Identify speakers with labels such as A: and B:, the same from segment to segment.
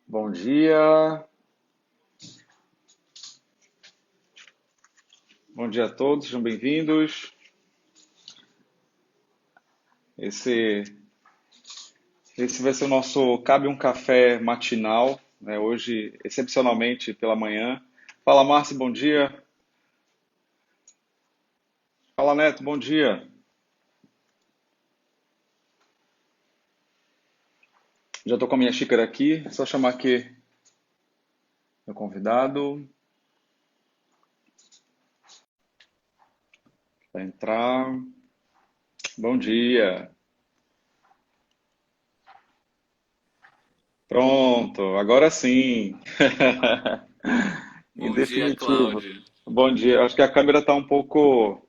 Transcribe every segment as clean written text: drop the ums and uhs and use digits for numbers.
A: Bom dia, bom dia a todos, sejam bem-vindos. Esse, esse vai ser o nosso Cabe um Café matinal, né? Hoje, excepcionalmente pela manhã. Fala, Márcio, bom dia. Fala, Neto, bom dia. Já estou com a minha xícara aqui, é só chamar aqui meu convidado para entrar. Bom dia. Pronto, agora sim. Em
B: Bom dia,
A: definitivo.
B: Cláudio.
A: Bom dia. Acho que a câmera está um pouco.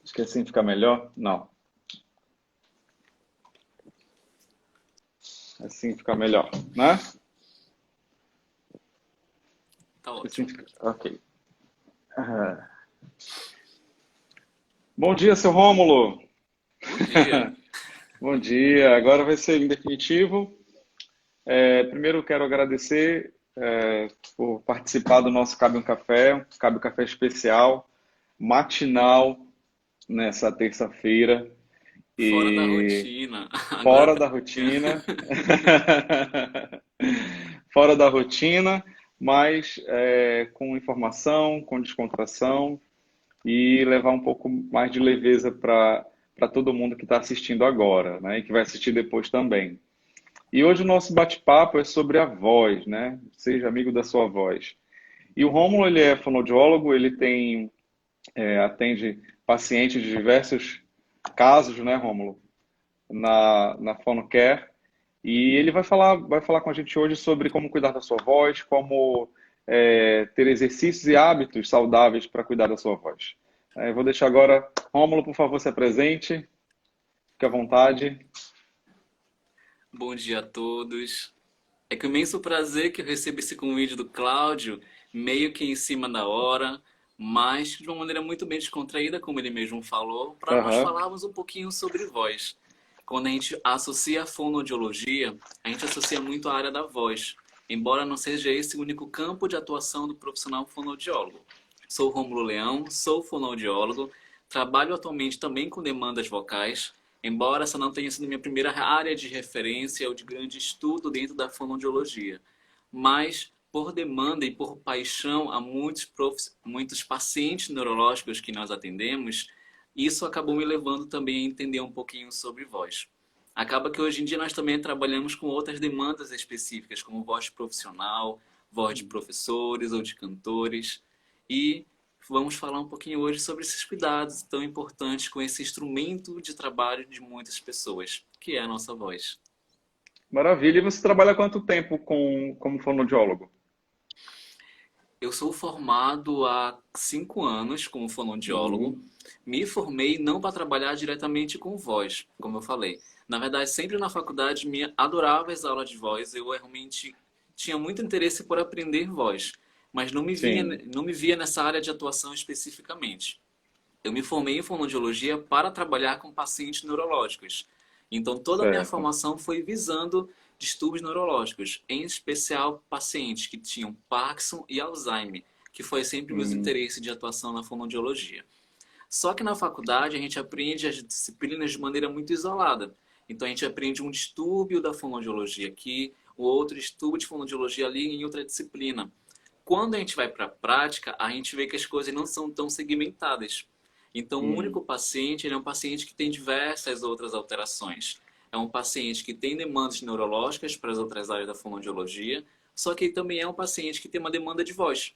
A: Acho que assim fica melhor? Não. Assim fica melhor, né?
B: Tá
A: Acho que assim
B: ótimo.
A: fica. Ok. Ah, bom dia, seu Rômulo.
B: Bom dia.
A: Bom dia. Agora vai ser em definitivo. Primeiro, quero agradecer por participar do nosso Cabe um Café especial, matinal, nessa terça-feira
B: Fora da
A: e
B: rotina. Agora
A: fora
B: tá.
A: da rotina. Fora da rotina, mas com informação, com descontração e levar um pouco mais de leveza para todo mundo que está assistindo agora, né? E que vai assistir depois também. E hoje o nosso bate-papo é sobre a voz, né? Seja amigo da sua voz. E o Rômulo, ele é fonoaudiólogo, ele atende pacientes de diversos casos, né, Rômulo? Na Fonocare. E ele vai falar com a gente hoje sobre como cuidar da sua voz, como ter exercícios e hábitos saudáveis para cuidar da sua voz. Eu vou deixar agora, Rômulo, por favor, se apresente, fique à vontade.
B: Bom dia a todos. É com imenso prazer que eu recebo esse convite do Cláudio, meio que em cima da hora, mas de uma maneira muito bem descontraída, como ele mesmo falou, para nós
A: Aham.
B: falarmos um pouquinho sobre voz. Quando a gente associa a fonoaudiologia, a gente associa muito a área da voz, embora não seja esse o único campo de atuação do profissional fonoaudiólogo. Sou Rômulo Leão, sou fonoaudiólogo, trabalho atualmente também com demandas vocais, embora essa não tenha sido minha primeira área de referência ou de grande estudo dentro da fonoaudiologia. Mas, por demanda e por paixão a muitos pacientes neurológicos que nós atendemos, isso acabou me levando também a entender um pouquinho sobre voz. Acaba que hoje em dia nós também trabalhamos com outras demandas específicas, como voz profissional, voz de professores ou de cantores. E vamos falar um pouquinho hoje sobre esses cuidados tão importantes com esse instrumento de trabalho de muitas pessoas, que é a nossa voz.
A: Maravilha. E você trabalha há quanto tempo como fonoaudiólogo?
B: Eu sou formado há 5 anos como fonoaudiólogo.
A: Uhum.
B: Me formei não para trabalhar diretamente com voz, como eu falei. Na verdade, sempre na faculdade me adorava as aulas de voz. Eu realmente tinha muito interesse por aprender voz, mas
A: Sim.
B: não me via nessa área de atuação especificamente. Eu me formei em fonoaudiologia para trabalhar com pacientes neurológicos. Então, toda a minha
A: Certo.
B: formação foi visando distúrbios neurológicos, em especial pacientes que tinham Parkinson e Alzheimer, que foi sempre meus
A: Hum.
B: interesses de atuação na fonoaudiologia. Só que na faculdade a gente aprende as disciplinas de maneira muito isolada. Então a gente aprende um distúrbio da fonoaudiologia aqui, o outro distúrbio de fonoaudiologia ali em outra disciplina. Quando a gente vai para a prática, a gente vê que as coisas não são tão segmentadas. Então, o único
A: Hum.
B: paciente ele é um paciente que tem diversas outras alterações. É um paciente que tem demandas neurológicas para as outras áreas da fonoaudiologia, só que ele também é um paciente que tem uma demanda de voz.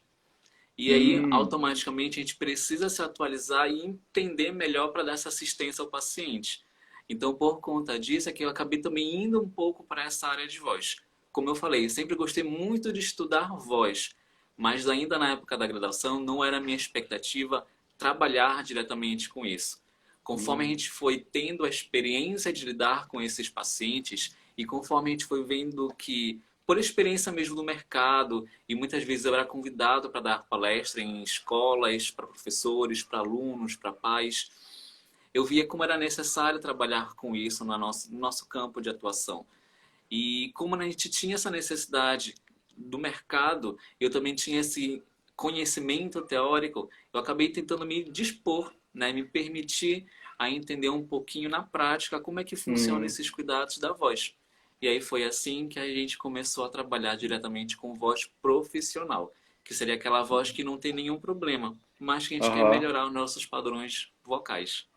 B: E aí,
A: Hum.
B: automaticamente, a gente precisa se atualizar e entender melhor para dar essa assistência ao paciente. Então, por conta disso, é que eu acabei também indo um pouco para essa área de voz. Como eu falei, eu sempre gostei muito de estudar voz, mas ainda na época da graduação não era minha expectativa trabalhar diretamente com isso. Conforme a
A: Hum.
B: gente foi tendo a experiência de lidar com esses pacientes e conforme a gente foi vendo que, por experiência mesmo do mercado, e muitas vezes eu era convidado para dar palestra em escolas, para professores, para alunos, para pais, eu via como era necessário trabalhar com isso no nosso campo de atuação. E como a gente tinha essa necessidade do mercado, eu também tinha esse conhecimento teórico, eu acabei tentando me dispor, né, me permitir a entender um pouquinho na prática como é que funcionam
A: Hum,
B: esses cuidados da voz. E aí foi assim que a gente começou a trabalhar diretamente com voz profissional, que seria aquela voz que não tem nenhum problema, mas que a gente quer
A: aham.
B: melhorar os nossos padrões vocais.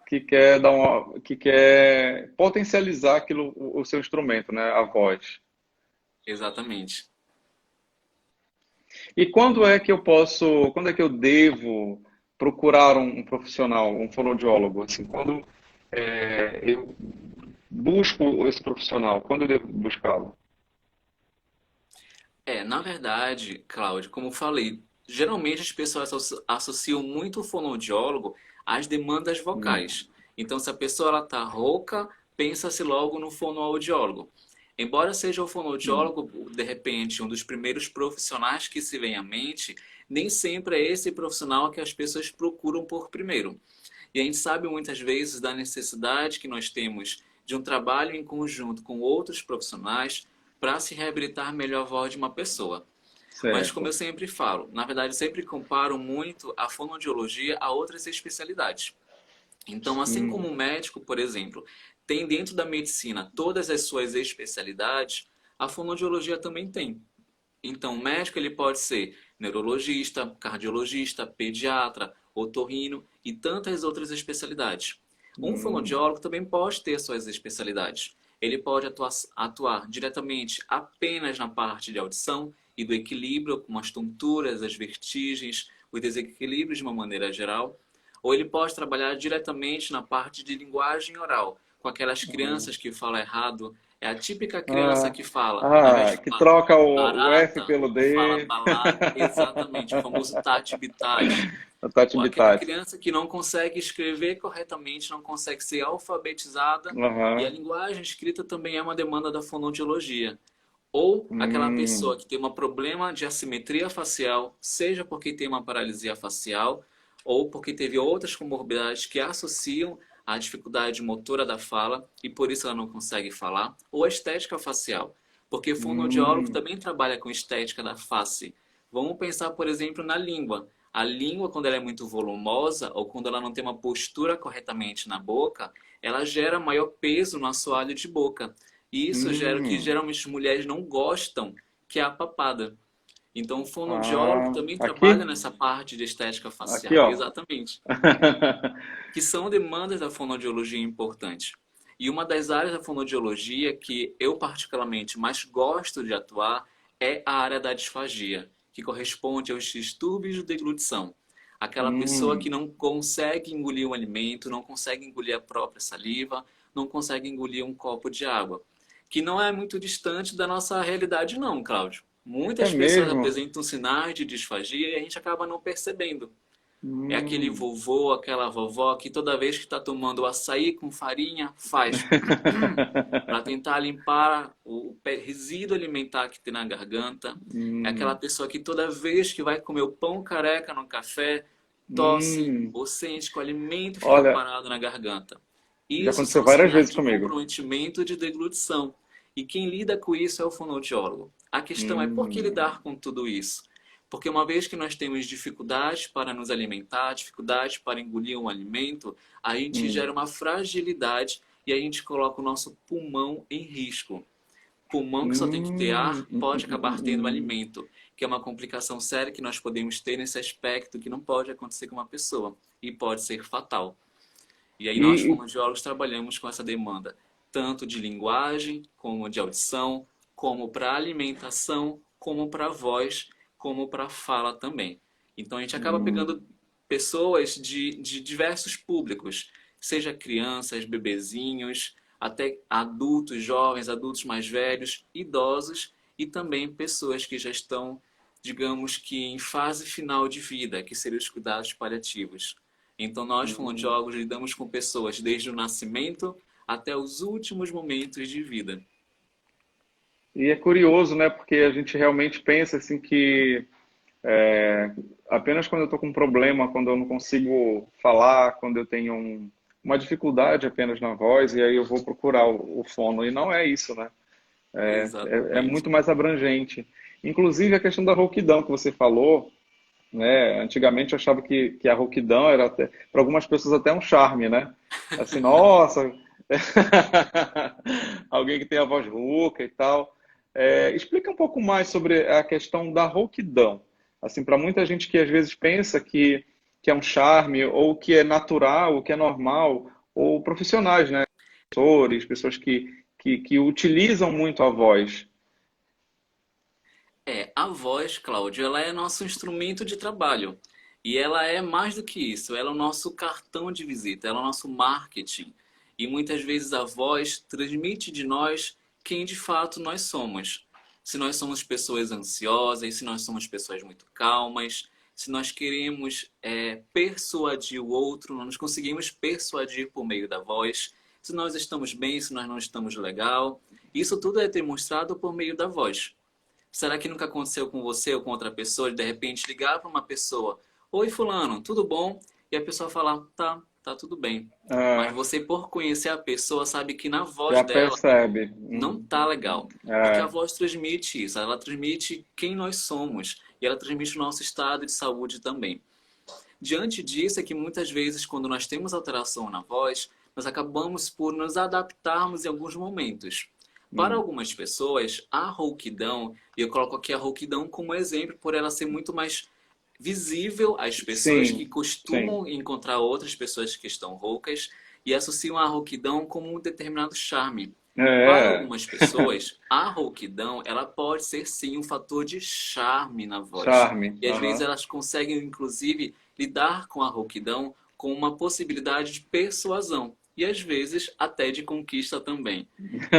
A: Que quer potencializar aquilo, o seu instrumento, né? A voz.
B: Exatamente.
A: E quando é que eu devo procurar um profissional, um fonoaudiólogo, assim, quando eu busco esse profissional, quando eu devo buscá-lo?
B: Na verdade, Cláudio, como eu falei, geralmente as pessoas associam muito o fonoaudiólogo às demandas
A: Hum,
B: vocais. Então, se a pessoa ela tá rouca, pensa-se logo no fonoaudiólogo. Embora seja o
A: hum,
B: fonoaudiólogo, de repente, um dos primeiros profissionais que se vem à mente, nem sempre é esse profissional que as pessoas procuram por primeiro. E a gente sabe muitas vezes da necessidade que nós temos de um trabalho em conjunto com outros profissionais para se reabilitar melhor a voz de uma pessoa. Mas como eu
A: certo.
B: sempre falo, na verdade eu sempre comparo muito a fonoaudiologia a outras especialidades. Então, assim como
A: Hum,
B: um médico, por exemplo, tem dentro da medicina todas as suas especialidades, a fonoaudiologia também tem. Então, o médico ele pode ser neurologista, cardiologista, pediatra, otorrino e tantas outras especialidades. Um
A: hum,
B: fonoaudiólogo também pode ter suas especialidades. Ele pode atuar diretamente apenas na parte de audição e do equilíbrio, como as tonturas, as vertigens, os desequilíbrios de uma maneira geral. Ou ele pode trabalhar diretamente na parte de linguagem oral, com aquelas
A: ah,
B: crianças que falam errado. É a típica criança
A: ah,
B: que fala, ao invés de
A: que
B: falar
A: troca o F
B: barata,
A: pelo
B: fala
A: D.
B: balada. Exatamente, o famoso tati-bitate.
A: A Tati
B: Ou aquela
A: Bitati.
B: criança que não consegue escrever corretamente, não consegue ser alfabetizada. E a
A: Aham.
B: linguagem escrita também é uma demanda da fonoaudiologia. Ou aquela pessoa
A: Hum,
B: que tem um problema de assimetria facial, seja porque tem uma paralisia facial, ou porque teve outras comorbidades que associam à dificuldade motora da fala e por isso ela não consegue falar, ou a estética facial, porque o fonoaudiólogo
A: hum,
B: também trabalha com estética da face. Vamos pensar, por exemplo, na língua. A língua, quando ela é muito volumosa ou quando ela não tem uma postura corretamente na boca, ela gera maior peso no assoalho de boca. E isso gera o que
A: hum.
B: geralmente as mulheres não gostam, que é a papada. Então, o fonoaudiólogo
A: Ah,
B: também trabalha
A: aqui?
B: nessa parte de estética
A: Aqui,
B: facial.
A: ó.
B: Exatamente. Que são demandas da fonoaudiologia importantes. E uma das áreas da fonoaudiologia que eu particularmente mais gosto de atuar é a área da disfagia, que corresponde aos distúrbios de deglutição. Aquela pessoa que
A: Hum,
B: não consegue engolir um alimento, não consegue engolir a própria saliva, não consegue engolir um copo de água. Que não é muito distante da nossa realidade, não, Cláudio.
A: é
B: Muitas pessoas
A: mesmo?
B: apresentam sinais de disfagia e a gente acaba não percebendo. É aquele
A: Hum.
B: vovô, aquela vovó que toda vez que está tomando açaí com farinha faz para tentar limpar o resíduo alimentar que tem na garganta. É aquela
A: Hum,
B: pessoa que toda vez que vai comer o pão careca no café tosse
A: hum.
B: ou sente que o alimento fica
A: Olha,
B: parado na garganta.
A: já
B: Isso
A: aconteceu
B: são
A: várias
B: sinais
A: vezes
B: de
A: comigo.
B: comprometimento de deglutição. E quem lida com isso é o fonoaudiólogo. A questão é por que
A: Hum,
B: lidar com tudo isso? Porque uma vez que nós temos dificuldades para nos alimentar, dificuldades para engolir um alimento, a gente
A: hum,
B: gera uma fragilidade e a gente coloca o nosso pulmão em risco. Pulmão que só tem que ter ar pode acabar tendo
A: hum.
B: alimento, que é uma complicação séria que nós podemos ter nesse aspecto que não pode acontecer com uma pessoa e pode ser fatal. E aí nós,
A: E,
B: fonoaudiólogos, trabalhamos com essa demanda, tanto de linguagem, como de audição, como para alimentação, como para voz, como para fala também. Então a gente acaba
A: hum,
B: pegando pessoas de diversos públicos, seja crianças, bebezinhos, até adultos jovens, adultos mais velhos, idosos e também pessoas que já estão, digamos que em fase final de vida, que seriam os cuidados paliativos. Então, nós,
A: hum.
B: fonoaudiólogos, lidamos com pessoas desde o nascimento até os últimos momentos de vida.
A: E é curioso, né? Porque a gente realmente pensa assim que é, apenas quando eu estou com um problema, quando eu não consigo falar, quando eu tenho uma dificuldade apenas na voz, e aí eu vou procurar o fono. E não é isso, né? É
B: Exatamente.
A: muito mais abrangente. Inclusive a questão da rouquidão que você falou, né? Antigamente eu achava que a rouquidão era até, para algumas pessoas até um charme, né? Assim, nossa, alguém que tem a voz rouca e tal. Explica um pouco mais sobre a questão da rouquidão. Assim, para muita gente que às vezes pensa que é um charme, ou que é natural, ou que é normal, ou profissionais, né? Atores, pessoas que utilizam muito a voz.
B: A voz, Cláudio, ela é nosso instrumento de trabalho. E ela é mais do que isso, ela é o nosso cartão de visita, ela é o nosso marketing. E muitas vezes a voz transmite de nós quem de fato nós somos. Se nós somos pessoas ansiosas, se nós somos pessoas muito calmas, se nós queremos persuadir o outro, nós conseguimos persuadir por meio da voz. Se nós estamos bem, se nós não estamos legal. Isso tudo é demonstrado por meio da voz. Será que nunca aconteceu com você ou com outra pessoa, de repente ligar para uma pessoa, oi fulano, tudo bom? E a pessoa falar, tá tudo bem. Mas
A: É,
B: você, por conhecer a pessoa, sabe que na voz
A: já
B: dela
A: percebe.
B: não tá legal. Porque a
A: É,
B: voz transmite isso, ela transmite quem nós somos e ela transmite o nosso estado de saúde também. Diante disso é que muitas vezes, quando nós temos alteração na voz, nós acabamos por nos adaptarmos em alguns momentos. Para
A: hum,
B: algumas pessoas, a rouquidão, e eu coloco aqui a rouquidão como exemplo, por ela ser muito mais visível às pessoas que
A: sim, sim.
B: costumam encontrar outras pessoas que estão roucas e associam a rouquidão como um determinado charme. Para
A: É,
B: algumas pessoas, a rouquidão, ela pode ser sim um fator de charme na voz.
A: charme.
B: E às vezes
A: Aham.
B: elas conseguem, inclusive, lidar com a rouquidão com uma possibilidade de persuasão. E às vezes até de conquista também.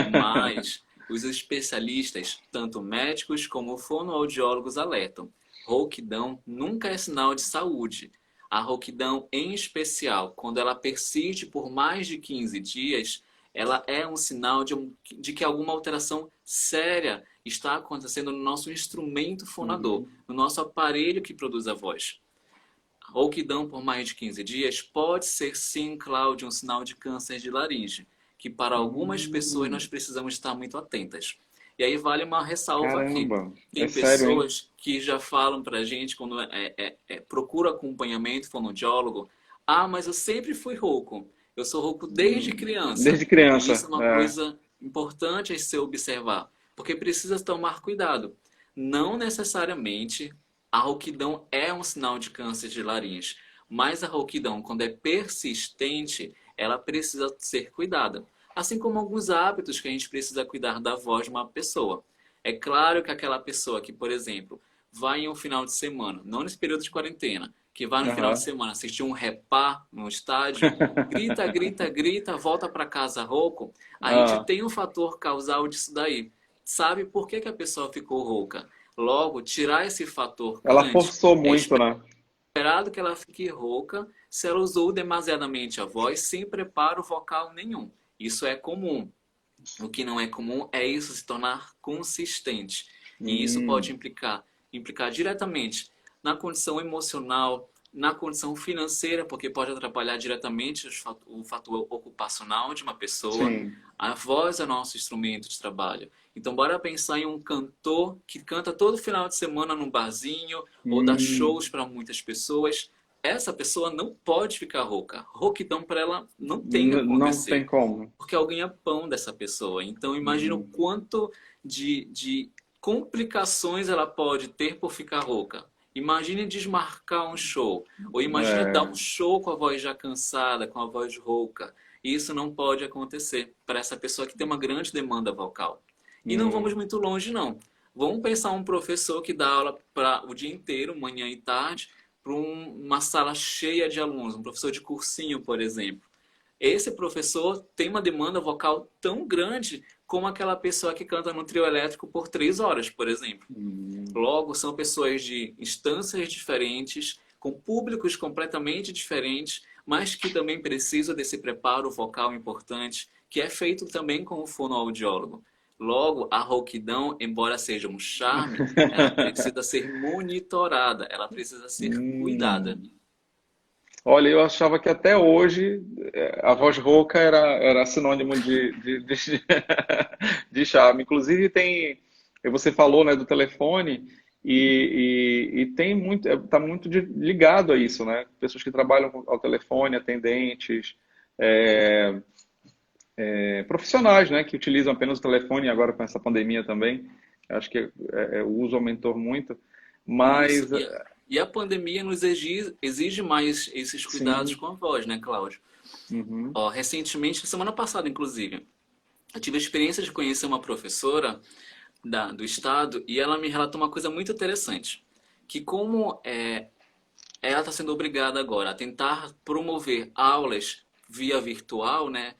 B: Mas os especialistas, tanto médicos como fonoaudiólogos, alertam: rouquidão nunca é sinal de saúde. A rouquidão, em especial, quando ela persiste por mais de 15 dias, ela é um sinal de que alguma alteração séria está acontecendo no nosso instrumento fonador,
A: Uhum.
B: no nosso aparelho que produz a voz. Rouquidão por mais de 15 dias pode ser sim, Cláudio, um sinal de câncer de laringe, que para algumas pessoas nós
A: Hum,
B: precisamos estar muito atentas. E aí vale uma ressalva aqui.
A: caramba, é
B: Tem
A: sério, hein?
B: pessoas que já falam para a gente, quando procura acompanhamento fonoaudiólogo, ah, mas eu sempre fui rouco. Eu sou rouco desde criança.
A: Desde
B: E isso
A: criança.
B: é uma coisa importante a se observar, porque precisa tomar cuidado. Não necessariamente a rouquidão é um sinal de câncer de laringe, mas a rouquidão, quando é persistente, ela precisa ser cuidada. Assim como alguns hábitos que a gente precisa cuidar da voz de uma pessoa. É claro que aquela pessoa que, por exemplo, vai em um final de semana, não nesse período de quarentena, que vai no final de
A: Aham.
B: semana assistir um repá no estádio, grita, grita, grita, volta para casa rouco, a gente
A: Ah,
B: tem um fator causal disso daí. Sabe por que que a pessoa ficou rouca? Logo, tirar esse fator
A: ela
B: antes.
A: forçou
B: É
A: muito, né?
B: esperado que ela fique rouca se ela usou demasiadamente a voz sem preparo vocal nenhum. Isso é comum. O que não é comum é isso se tornar consistente. E isso pode
A: Hum,
B: implicar diretamente na condição emocional, na condição financeira, porque pode atrapalhar diretamente o fator ocupacional de uma pessoa.
A: sim.
B: A voz é nosso instrumento de trabalho. Então, bora pensar em um cantor que canta todo final de semana num barzinho ou dá
A: Hum,
B: shows para muitas pessoas. Essa pessoa não pode ficar rouca. Rouquidão para ela não tem que
A: não tem
B: acontecer
A: como.
B: porque é o ganha-pão dessa pessoa. Então, imagina o
A: Hum,
B: quanto de complicações ela pode ter por ficar rouca. Imagine desmarcar um show, ou imagine dar um
A: é,
B: show com a voz já cansada, com a voz rouca. Isso não pode acontecer para essa pessoa que tem uma grande demanda vocal. E não vamos
A: hum,
B: muito longe, não. Vamos pensar um professor que dá aula para o dia inteiro, manhã e tarde, para uma sala cheia de alunos, um professor de cursinho, por exemplo. Esse professor tem uma demanda vocal tão grande como aquela pessoa que canta no trio elétrico por 3 horas, por exemplo.
A: hum.
B: Logo, são pessoas de instâncias diferentes, com públicos completamente diferentes, mas que também precisam desse preparo vocal importante, que é feito também com o fonoaudiólogo. Logo, a rouquidão, embora seja um charme, ela precisa ser monitorada, ela precisa ser cuidada.
A: Hum. Olha, eu achava que até hoje a voz rouca era sinônimo de charme. Inclusive tem, você falou, né, do telefone e tem muito, está muito ligado a isso, né? Pessoas que trabalham ao telefone, atendentes, é, profissionais, né, que utilizam apenas o telefone agora com essa pandemia também. Acho que o uso aumentou muito,
B: Isso.
A: mas
B: E a pandemia nos exige mais esses cuidados
A: sim,
B: com a voz, né, Cláudio?
A: uhum,
B: Ó, recentemente, semana passada, inclusive, eu tive a experiência de conhecer uma professora do estado e ela me relatou uma coisa muito interessante. Que como ela está sendo obrigada agora a tentar promover aulas via virtual, né,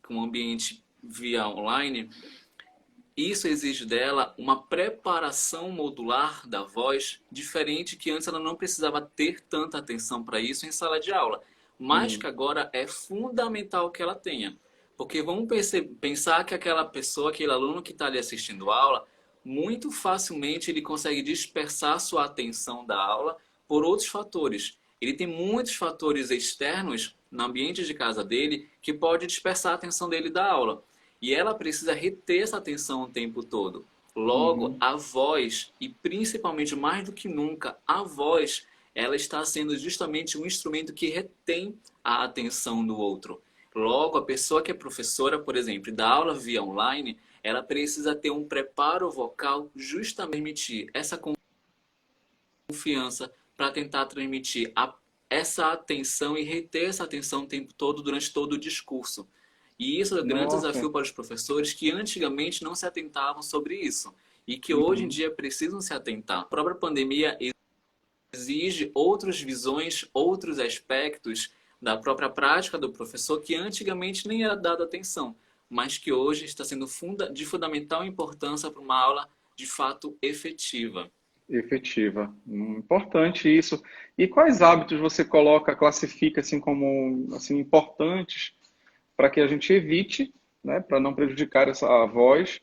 B: com um ambiente via online, isso exige dela uma preparação modular da voz diferente que antes ela não precisava ter tanta atenção para isso em sala de aula, mas
A: sim,
B: que agora é fundamental que ela tenha. Porque vamos pensar que aquela pessoa, aquele aluno que está ali assistindo a aula, muito facilmente ele consegue dispersar sua atenção da aula por outros fatores. Ele tem muitos fatores externos no ambiente de casa dele que pode dispersar a atenção dele da aula. E ela precisa reter essa atenção o tempo todo. Logo,
A: uhum.
B: a voz, e principalmente mais do que nunca, a voz, ela está sendo justamente um instrumento que retém a atenção do outro. Logo, a pessoa que é professora, por exemplo, dá aula via online, ela precisa ter um preparo vocal justamente para permitir essa confiança para tentar transmitir essa atenção e reter essa atenção o tempo todo durante todo o discurso. E isso é um grande
A: Nossa,
B: desafio para os professores que antigamente não se atentavam sobre isso e que hoje em
A: uhum.
B: dia precisam se atentar. A própria pandemia exige outras visões, outros aspectos da própria prática do professor que antigamente nem era dado atenção, mas que hoje está sendo de fundamental importância para uma aula de fato efetiva.
A: Efetiva. Importante isso. E quais hábitos você coloca, classifica assim como assim importantes para que a gente evite, né, para não prejudicar essa a voz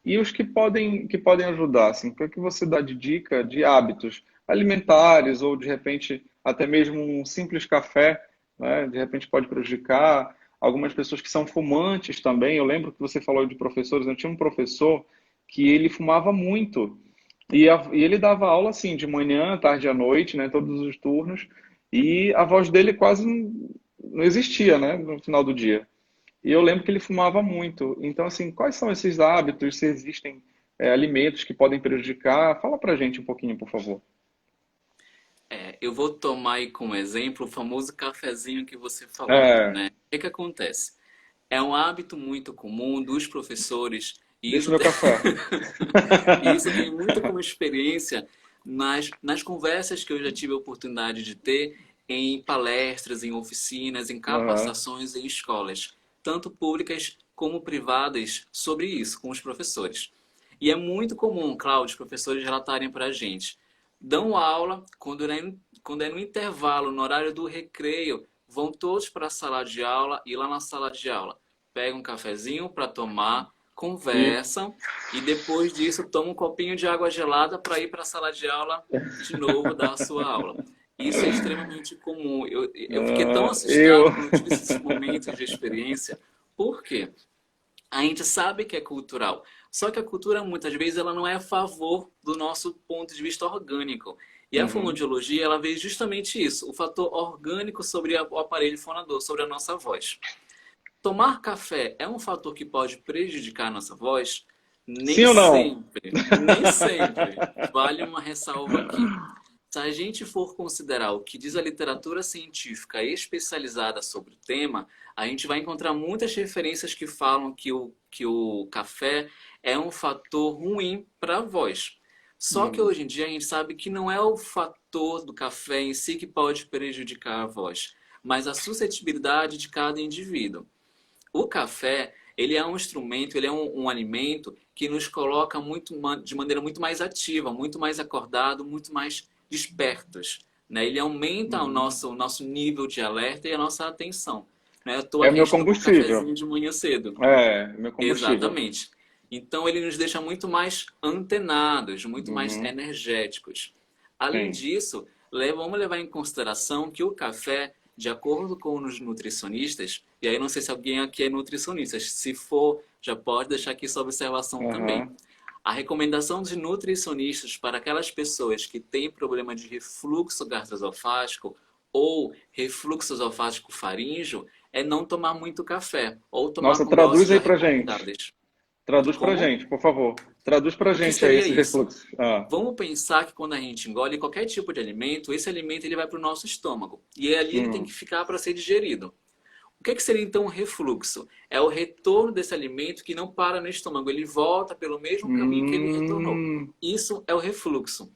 A: e os que podem ajudar, assim, o que é que você dá de dica de hábitos alimentares ou de repente até mesmo um simples café, né, de repente pode prejudicar. Algumas pessoas que são fumantes também. Eu lembro que você falou de professores. Eu tinha um professor que ele fumava muito. E ele dava aula assim, de manhã, tarde e à noite, né, todos os turnos, e a voz dele quase não existia, né, no final do dia. E eu lembro que ele fumava muito. Então, assim, quais são esses hábitos? Se existem alimentos que podem prejudicar? Fala pra gente um pouquinho, por favor.
B: Eu vou tomar aí como exemplo o famoso cafezinho que você falou,
A: É,
B: né? O que que acontece? É um hábito muito comum dos professores e
A: deixa
B: isso,
A: meu café.
B: e isso tem muito como experiência nas conversas que eu já tive a oportunidade de ter em palestras, em oficinas, em
A: Aham.
B: capacitações em escolas, tanto públicas como privadas, sobre isso com os professores. E é muito comum, Cláudio, os professores relatarem para a gente. Dão aula, quando é no intervalo, no horário do recreio, vão todos para a sala de aula e lá na sala de aula pegam um cafezinho para tomar,
A: E
B: conversam e depois disso tomam um copinho de água gelada para ir para a sala de aula de novo dar a sua aula. Isso é extremamente comum. Eu fiquei tão
A: eu.
B: assustado quando tive esses momentos de experiência. Por quê? A gente sabe que é cultural. Só que a cultura, muitas vezes, ela não é a favor do nosso ponto de vista orgânico. E a
A: Uhum.
B: fonoaudiologia, ela vê justamente isso, o fator orgânico sobre o aparelho fonador, sobre a nossa voz. Tomar café é um fator que pode prejudicar a nossa voz?
A: Sim
B: Nem
A: ou não?
B: sempre, nem sempre. Vale uma ressalva aqui. Se a gente for considerar o que diz a literatura científica especializada sobre o tema, a gente vai encontrar muitas referências que falam que o café é um fator ruim para a voz. Só que
A: Uhum.
B: hoje em dia a gente sabe que não é o fator do café em si que pode prejudicar a voz, mas a suscetibilidade de cada indivíduo. O café, ele é um instrumento, ele é um alimento que nos coloca de maneira muito mais ativa, muito mais acordado, muito mais despertos. Né? Ele aumenta
A: Uhum.
B: o nosso nível de alerta e a nossa atenção. Não é à toa
A: É o
B: que a
A: meu
B: gente toma um
A: combustível.
B: cafezinho de manhã cedo.
A: É, meu combustível.
B: Exatamente. Então ele nos deixa muito mais antenados, muito mais
A: Uhum.
B: energéticos. Além
A: Sim.
B: disso, vamos levar em consideração que o café De acordo com os nutricionistas, e aí não sei se alguém aqui é nutricionista, se for, já pode deixar aqui sua observação também.
A: Aham.
B: A recomendação dos nutricionistas para aquelas pessoas que têm problema de refluxo gastroesofágico ou refluxo esofágico faríngeo é não tomar muito café ou tomar
A: Nossa,
B: com doses
A: traduz aí
B: já
A: pra gente.
B: recomendadas.
A: Traduz pra
B: Como?
A: gente, por favor. Traduz pra
B: O que
A: gente aí
B: seria
A: esse
B: isso?
A: refluxo. Ah.
B: Vamos pensar que quando a gente engole qualquer tipo de alimento, esse alimento ele vai para o nosso estômago e ali ele tem que
A: Hum.
B: ficar para ser digerido. O que seria então o refluxo? É o retorno desse alimento que não para no estômago, ele volta pelo mesmo caminho que ele retornou.
A: Hum.
B: Isso é o refluxo.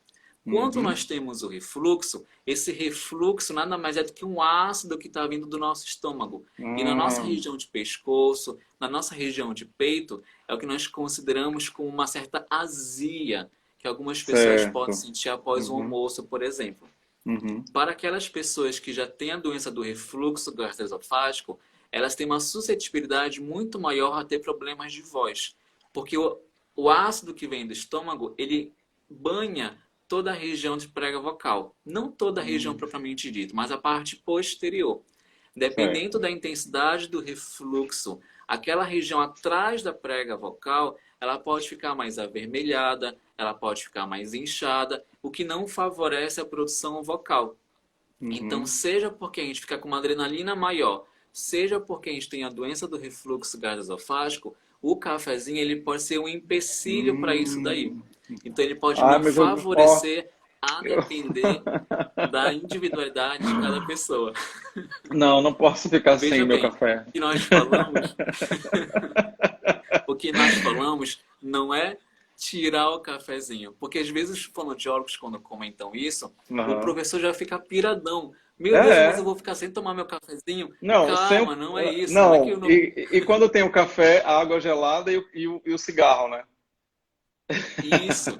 B: Quando
A: Uhum.
B: nós temos o refluxo, esse refluxo nada mais é do que um ácido que está vindo do nosso estômago. E na nossa
A: Ah,
B: região de pescoço, na nossa região de peito, é o que nós consideramos como uma certa azia, que algumas pessoas podem
A: certo.
B: sentir após o
A: Uhum.
B: almoço, por exemplo.
A: Uhum.
B: Para aquelas pessoas que já têm a doença do refluxo gastroesofágico, elas têm uma suscetibilidade muito maior a ter problemas de voz. Porque o ácido que vem do estômago, ele banha toda a região de prega vocal. Não toda a região
A: Hum.
B: propriamente dita, mas a parte posterior. Dependendo
A: Certo.
B: da intensidade do refluxo, aquela região atrás da prega vocal, ela pode ficar mais avermelhada, ela pode ficar mais inchada, o que não favorece a produção vocal. Então,
A: Uhum.
B: seja porque a gente fica com uma adrenalina maior, seja porque a gente tem a doença do refluxo gastroesofágico, o cafezinho ele pode ser um empecilho para isso daí.
A: Hum.
B: Então, ele pode
A: Ah,
B: não
A: mas eu, ó,
B: favorecer a
A: eu-
B: depender da individualidade de cada pessoa.
A: não, não posso ficar sem
B: Veja
A: meu
B: bem,
A: café.
B: o que nós falamos, o que nós falamos não é tirar o cafezinho, porque às vezes os fonoaudiólogos quando comentam isso, o
A: Aham.
B: professor já fica piradão. Meu Deus, mas eu
A: É.
B: vou ficar sem tomar meu cafezinho?
A: Não, sem
B: Calma, não é isso, não é que
A: não.
B: eu não.
A: E quando tem o café, a água gelada e o cigarro, né?
B: Isso.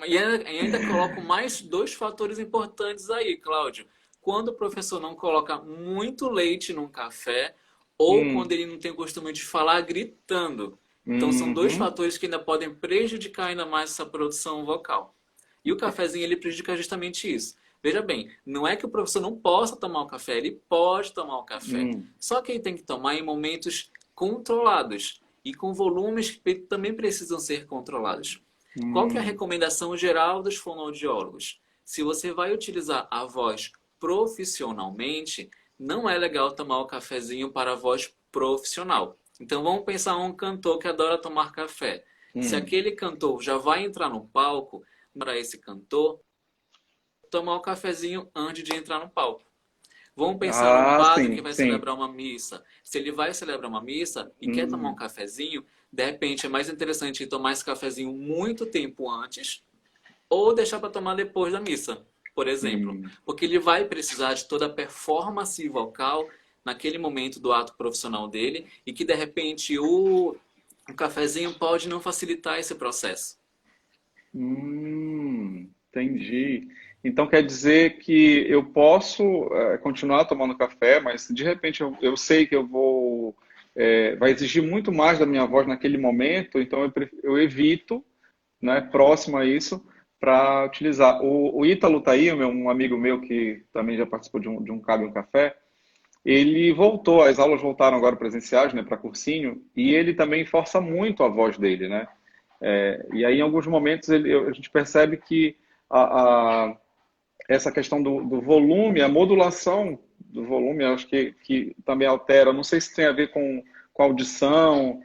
B: E ainda coloco mais dois fatores importantes aí, Cláudio. Quando o professor não coloca muito leite num café, ou quando
A: Hum.
B: ele não tem o costume de falar gritando. Então são dois
A: Uhum.
B: fatores que ainda podem prejudicar ainda mais essa produção vocal. E o cafezinho ele prejudica justamente isso. Veja bem, não é que o professor não possa tomar o café, ele pode tomar o café.
A: Hum.
B: Só que ele tem que tomar em momentos controlados e com volumes que também precisam ser controlados. Qual que é a
A: Hum.
B: recomendação geral dos fonoaudiólogos? Se você vai utilizar a voz profissionalmente, não é legal tomar o cafezinho para a voz profissional. Então vamos pensar um cantor que adora tomar café. Se
A: Hum.
B: aquele cantor já vai entrar no palco, para esse cantor tomar o cafezinho antes de entrar no palco. Vamos pensar num
A: Ah,
B: padre que
A: sim,
B: vai
A: sim.
B: celebrar uma missa. Se ele vai celebrar uma missa e quer tomar um
A: Hum.
B: cafezinho, de repente é mais interessante tomar esse cafezinho muito tempo antes ou deixar para tomar depois da missa, por exemplo.
A: Hum.
B: Porque ele vai precisar de toda a performance vocal naquele momento do ato profissional dele e que de repente o cafezinho pode não facilitar esse processo.
A: Entendi. Então quer dizer que eu posso continuar tomando café, mas de repente eu sei que eu vou vai exigir muito mais da minha voz naquele momento, então eu evito, né, próximo a isso, para utilizar. O Ítalo tá aí, um amigo meu que também já participou de um Cabe um Café, ele voltou, as aulas voltaram agora presenciais, né, para cursinho, e ele também força muito a voz dele, né? E aí, em alguns momentos, a gente percebe que essa questão do volume, a modulação do volume, eu acho que também altera. Não sei se tem a ver com audição,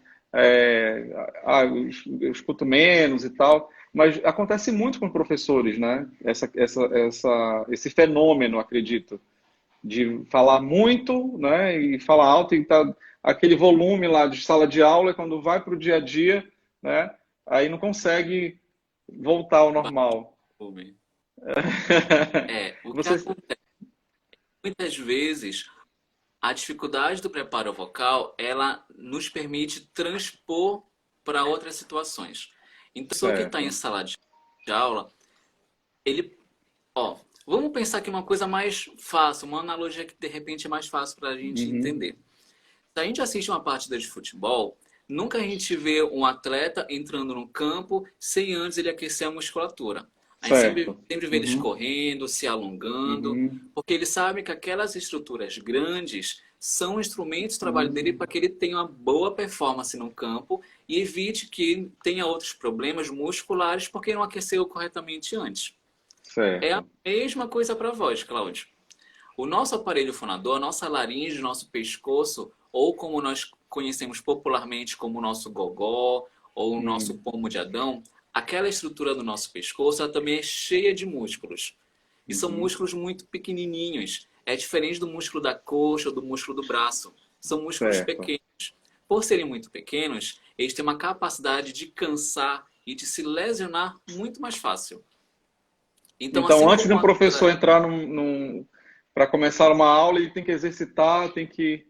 A: eu escuto menos e tal, mas acontece muito com professores, né? Esse fenômeno, acredito, de falar muito, né? E falar alto e tá aquele volume lá de sala de aula, e quando vai para o dia a dia, né? Aí não consegue voltar ao normal.
B: O que
A: Você,
B: acontece muitas vezes, a dificuldade do preparo vocal, ela nos permite transpor para outras situações. Então, a pessoa que está em
A: certo.
B: sala de aula, ele, ó, vamos pensar aqui uma coisa mais fácil, uma analogia que de repente é mais fácil para a gente
A: Uhum.
B: entender. Se a gente assiste uma partida de futebol, nunca a gente vê um atleta entrando no campo sem antes ele aquecer a musculatura. A gente sempre,
A: Certo.
B: sempre vê eles
A: Uhum,
B: correndo, se alongando,
A: uhum,
B: porque eles sabem que aquelas estruturas grandes são instrumentos de trabalho dele para
A: uhum.
B: que ele tenha uma boa performance no campo e evite que tenha outros problemas musculares porque não aqueceu corretamente antes. É a
A: Certo.
B: mesma coisa para a voz, Cláudio. O nosso aparelho fonador, a nossa laringe, o nosso pescoço, ou como nós conhecemos popularmente como o nosso gogó, ou o nosso
A: Hum,
B: pomo de Adão, aquela estrutura do nosso pescoço, ela também é cheia de músculos. E são
A: uhum.
B: músculos muito pequenininhos. É diferente do músculo da coxa ou do músculo do braço. São músculos
A: Certo.
B: pequenos. Por serem muito pequenos, eles têm uma capacidade de cansar e de se lesionar muito mais fácil. Então,
A: Então,
B: assim
A: antes de
B: como
A: um
B: a
A: professor entrar para começar uma aula, ele tem que exercitar, tem que.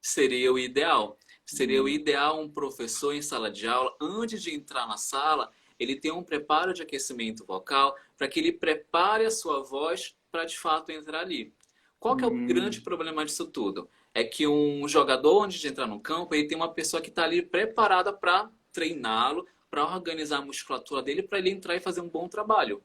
B: seria o ideal. Seria o
A: Hum,
B: ideal um professor em sala de aula, antes de entrar na sala, ele ter um preparo de aquecimento vocal para que ele prepare a sua voz para de fato entrar ali. Qual que é o grande
A: hum,
B: problema disso tudo? É que um jogador, antes de entrar no campo, ele tem uma pessoa que está ali preparada para treiná-lo, para organizar a musculatura dele, para ele entrar e fazer um bom trabalho.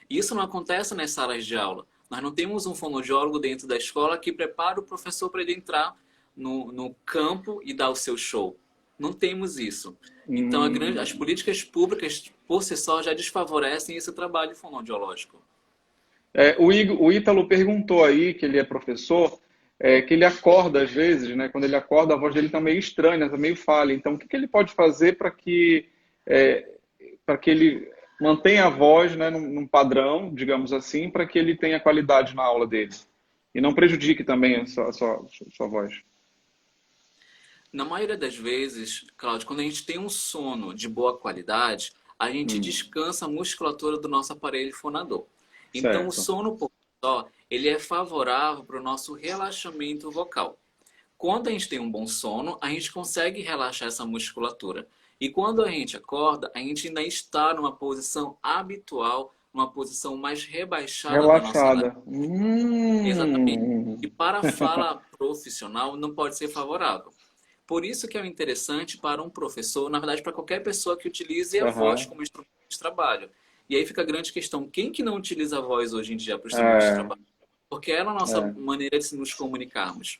B: Isso não acontece nas salas de aula. Nós não temos um fonoaudiólogo dentro da escola que prepara o professor para ele entrar no campo e dar o seu show. Não temos isso. Então, as
A: hum.
B: políticas públicas, por si só, já desfavorecem esse trabalho fonoaudiológico.
A: O Ítalo perguntou aí, que ele é professor, que ele acorda às vezes, né? Quando ele acorda, a voz dele está meio estranha, está meio falha. Então, o que que ele pode fazer é, para que ele mantenha a voz, né, num padrão, digamos assim, para que ele tenha qualidade na aula dele? E não prejudique também a sua voz.
B: Na maioria das vezes, Cláudio, quando a gente tem um sono de boa qualidade, a gente
A: Hum,
B: descansa a musculatura do nosso aparelho fonador. Então, o
A: certo.
B: sono por si só, ele é favorável para o nosso relaxamento vocal. Quando a gente tem um bom sono, a gente consegue relaxar essa musculatura. E quando a gente acorda, a gente ainda está numa posição habitual, numa posição mais rebaixada da nossa laringe.
A: Relaxada.
B: Exatamente. E para a fala profissional não pode ser favorável. Por isso que é interessante para um professor, na verdade para qualquer pessoa que utilize a voz
A: Aham.
B: como instrumento de trabalho. E aí fica a grande questão, quem que não utiliza a voz hoje em dia para o instrumento de
A: É,
B: trabalho? Porque ela é a nossa
A: é.
B: maneira de nos comunicarmos.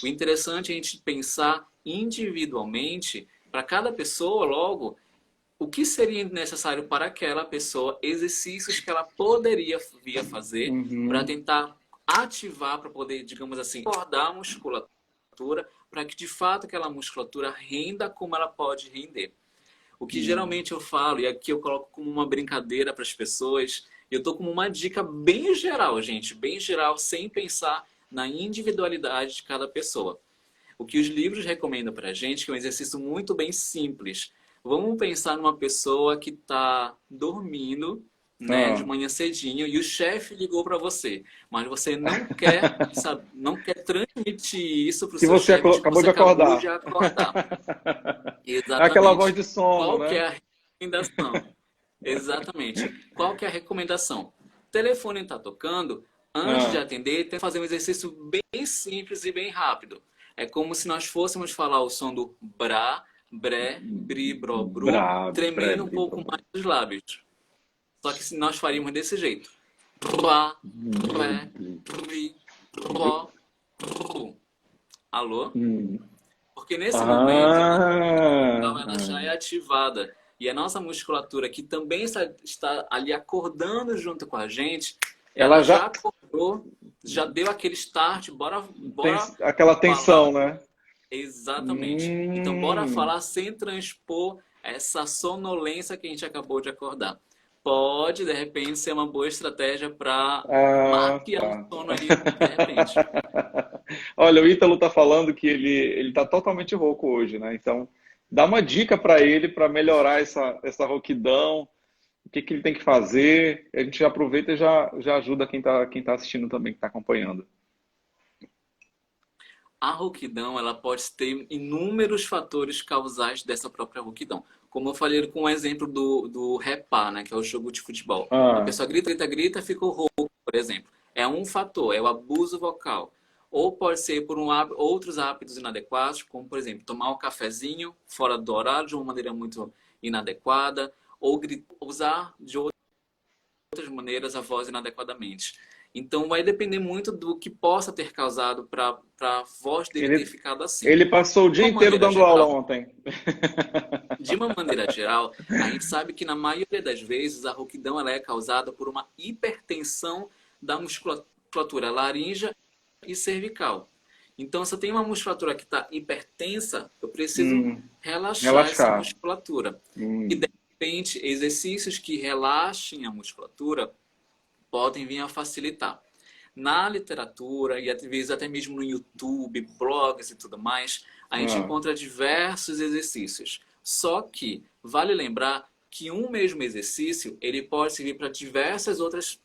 B: O interessante é a gente pensar individualmente para cada pessoa logo o que seria necessário para aquela pessoa, exercícios que ela poderia vir a fazer para
A: Uhum.
B: tentar ativar, para poder, digamos assim, acordar a musculatura, para que de fato aquela musculatura renda como ela pode render. O que
A: Hum.
B: geralmente eu falo, e aqui eu coloco como uma brincadeira para as pessoas, eu estou como uma dica bem geral, gente, bem geral, sem pensar na individualidade de cada pessoa. O que os livros recomendam para a gente, que é um exercício muito bem simples. Vamos pensar numa pessoa que está dormindo, né, de
A: Ah.
B: manhã cedinho, e o chefe ligou para você, mas você não quer, sabe, não quer transmitir isso para o
A: Que
B: seu
A: você
B: chefe de que
A: acabou
B: você
A: de
B: acabou de
A: acordar.
B: acordar.
A: Aquela voz
B: Exatamente.
A: de sono,
B: Qual que
A: né?
B: é a recomendação? Exatamente. Qual que é a recomendação? O telefone está tocando, antes de
A: Ah.
B: atender, tem que fazer um exercício bem simples e bem rápido. É como se nós fôssemos falar o som do brá, bré, bri, bro, bru, tremendo um
A: Brebre,
B: pouco mais os lábios. Só que se nós faríamos desse jeito. Brá, bré, bri, bro, bru. Alô?
A: Hum.
B: Porque nesse momento a nossa
A: Ah,
B: musculatura ela já é ativada. E a nossa musculatura, que também está ali acordando junto com a gente, ela
A: ela
B: já
A: já
B: acordou, já deu aquele start,
A: tem
B: bora
A: aquela tensão,
B: falar.
A: né?
B: Exatamente. Então, bora
A: Hum.
B: falar sem transpor essa sonolência que a gente acabou de acordar. Pode, de repente, ser uma boa estratégia para
A: Ah,
B: maquiar o
A: tá.
B: sono aí, de repente.
A: Olha, o Ítalo tá falando que ele tá totalmente rouco hoje, né? Então, dá uma dica para ele para melhorar essa rouquidão, o que que ele tem que fazer. A gente já aproveita e já ajuda quem tá assistindo também, que tá acompanhando.
B: A rouquidão, ela pode ter inúmeros fatores causais dessa própria rouquidão. Como eu falei com o exemplo do repá, né, que é o jogo de futebol. Uma
A: Ah,
B: pessoa grita, grita, grita, fica rouco, por exemplo. É um fator, é o abuso vocal. Ou pode ser por outros hábitos inadequados, como, por exemplo, tomar um cafezinho fora do horário de uma maneira muito inadequada, ou usar de outras maneiras a voz inadequadamente. Então vai depender muito do que possa ter causado para a voz dele ter ficado assim.
A: Ele passou o dia
B: De uma
A: inteiro
B: maneira
A: dando aula
B: geral,
A: ontem.
B: de uma maneira geral, a gente sabe que na maioria das vezes a rouquidão ela é causada por uma hipertensão da musculatura laríngea e cervical. Então, se eu tenho uma musculatura que está hipertensa, eu preciso relaxar essa
A: Relaxar.
B: musculatura. E, de repente, exercícios que relaxem a musculatura podem vir a facilitar. Na literatura, e às vezes até mesmo no YouTube, blogs e tudo mais, a gente encontra diversos exercícios. Só que vale lembrar que um mesmo exercício ele pode servir para diversas outras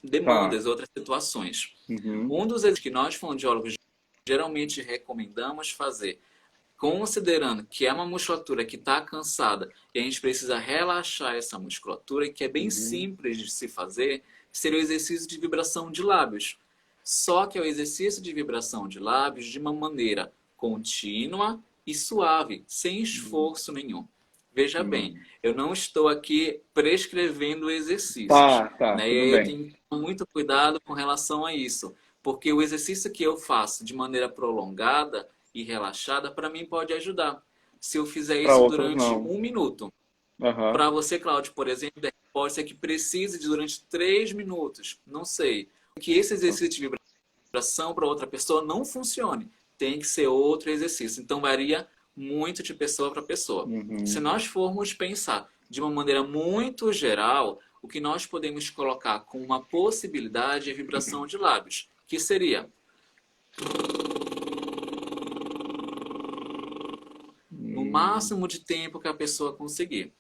B: demandas, outras situações. Um dos exercícios que nós, fonoaudiólogos, geralmente recomendamos fazer, considerando que é uma musculatura que está cansada e a gente precisa relaxar essa musculatura, e que é bem simples de se fazer, seria o exercício de vibração de lábios. Só que é o exercício de vibração de lábios de uma maneira contínua e suave, sem esforço nenhum. Veja bem, eu não estou aqui prescrevendo exercícios.
A: Tá,
B: né?
A: tudo
B: E
A: bem.
B: eu tenho que tomar muito cuidado com relação a isso. Porque o exercício que eu faço de maneira prolongada e relaxada, para mim pode ajudar. Se eu fizer
A: Para
B: isso
A: outros,
B: durante
A: não.
B: 1 minuto. Para você, Cláudio, por exemplo, pode ser que precise de durante 3 minutos. Não sei. Que esse exercício de vibração para outra pessoa não funcione. Tem que ser outro exercício. Então, varia muito de pessoa para pessoa. Se nós formos pensar de uma maneira muito geral, o que nós podemos colocar com uma possibilidade é vibração de lábios, que seria no máximo de tempo que a pessoa conseguir.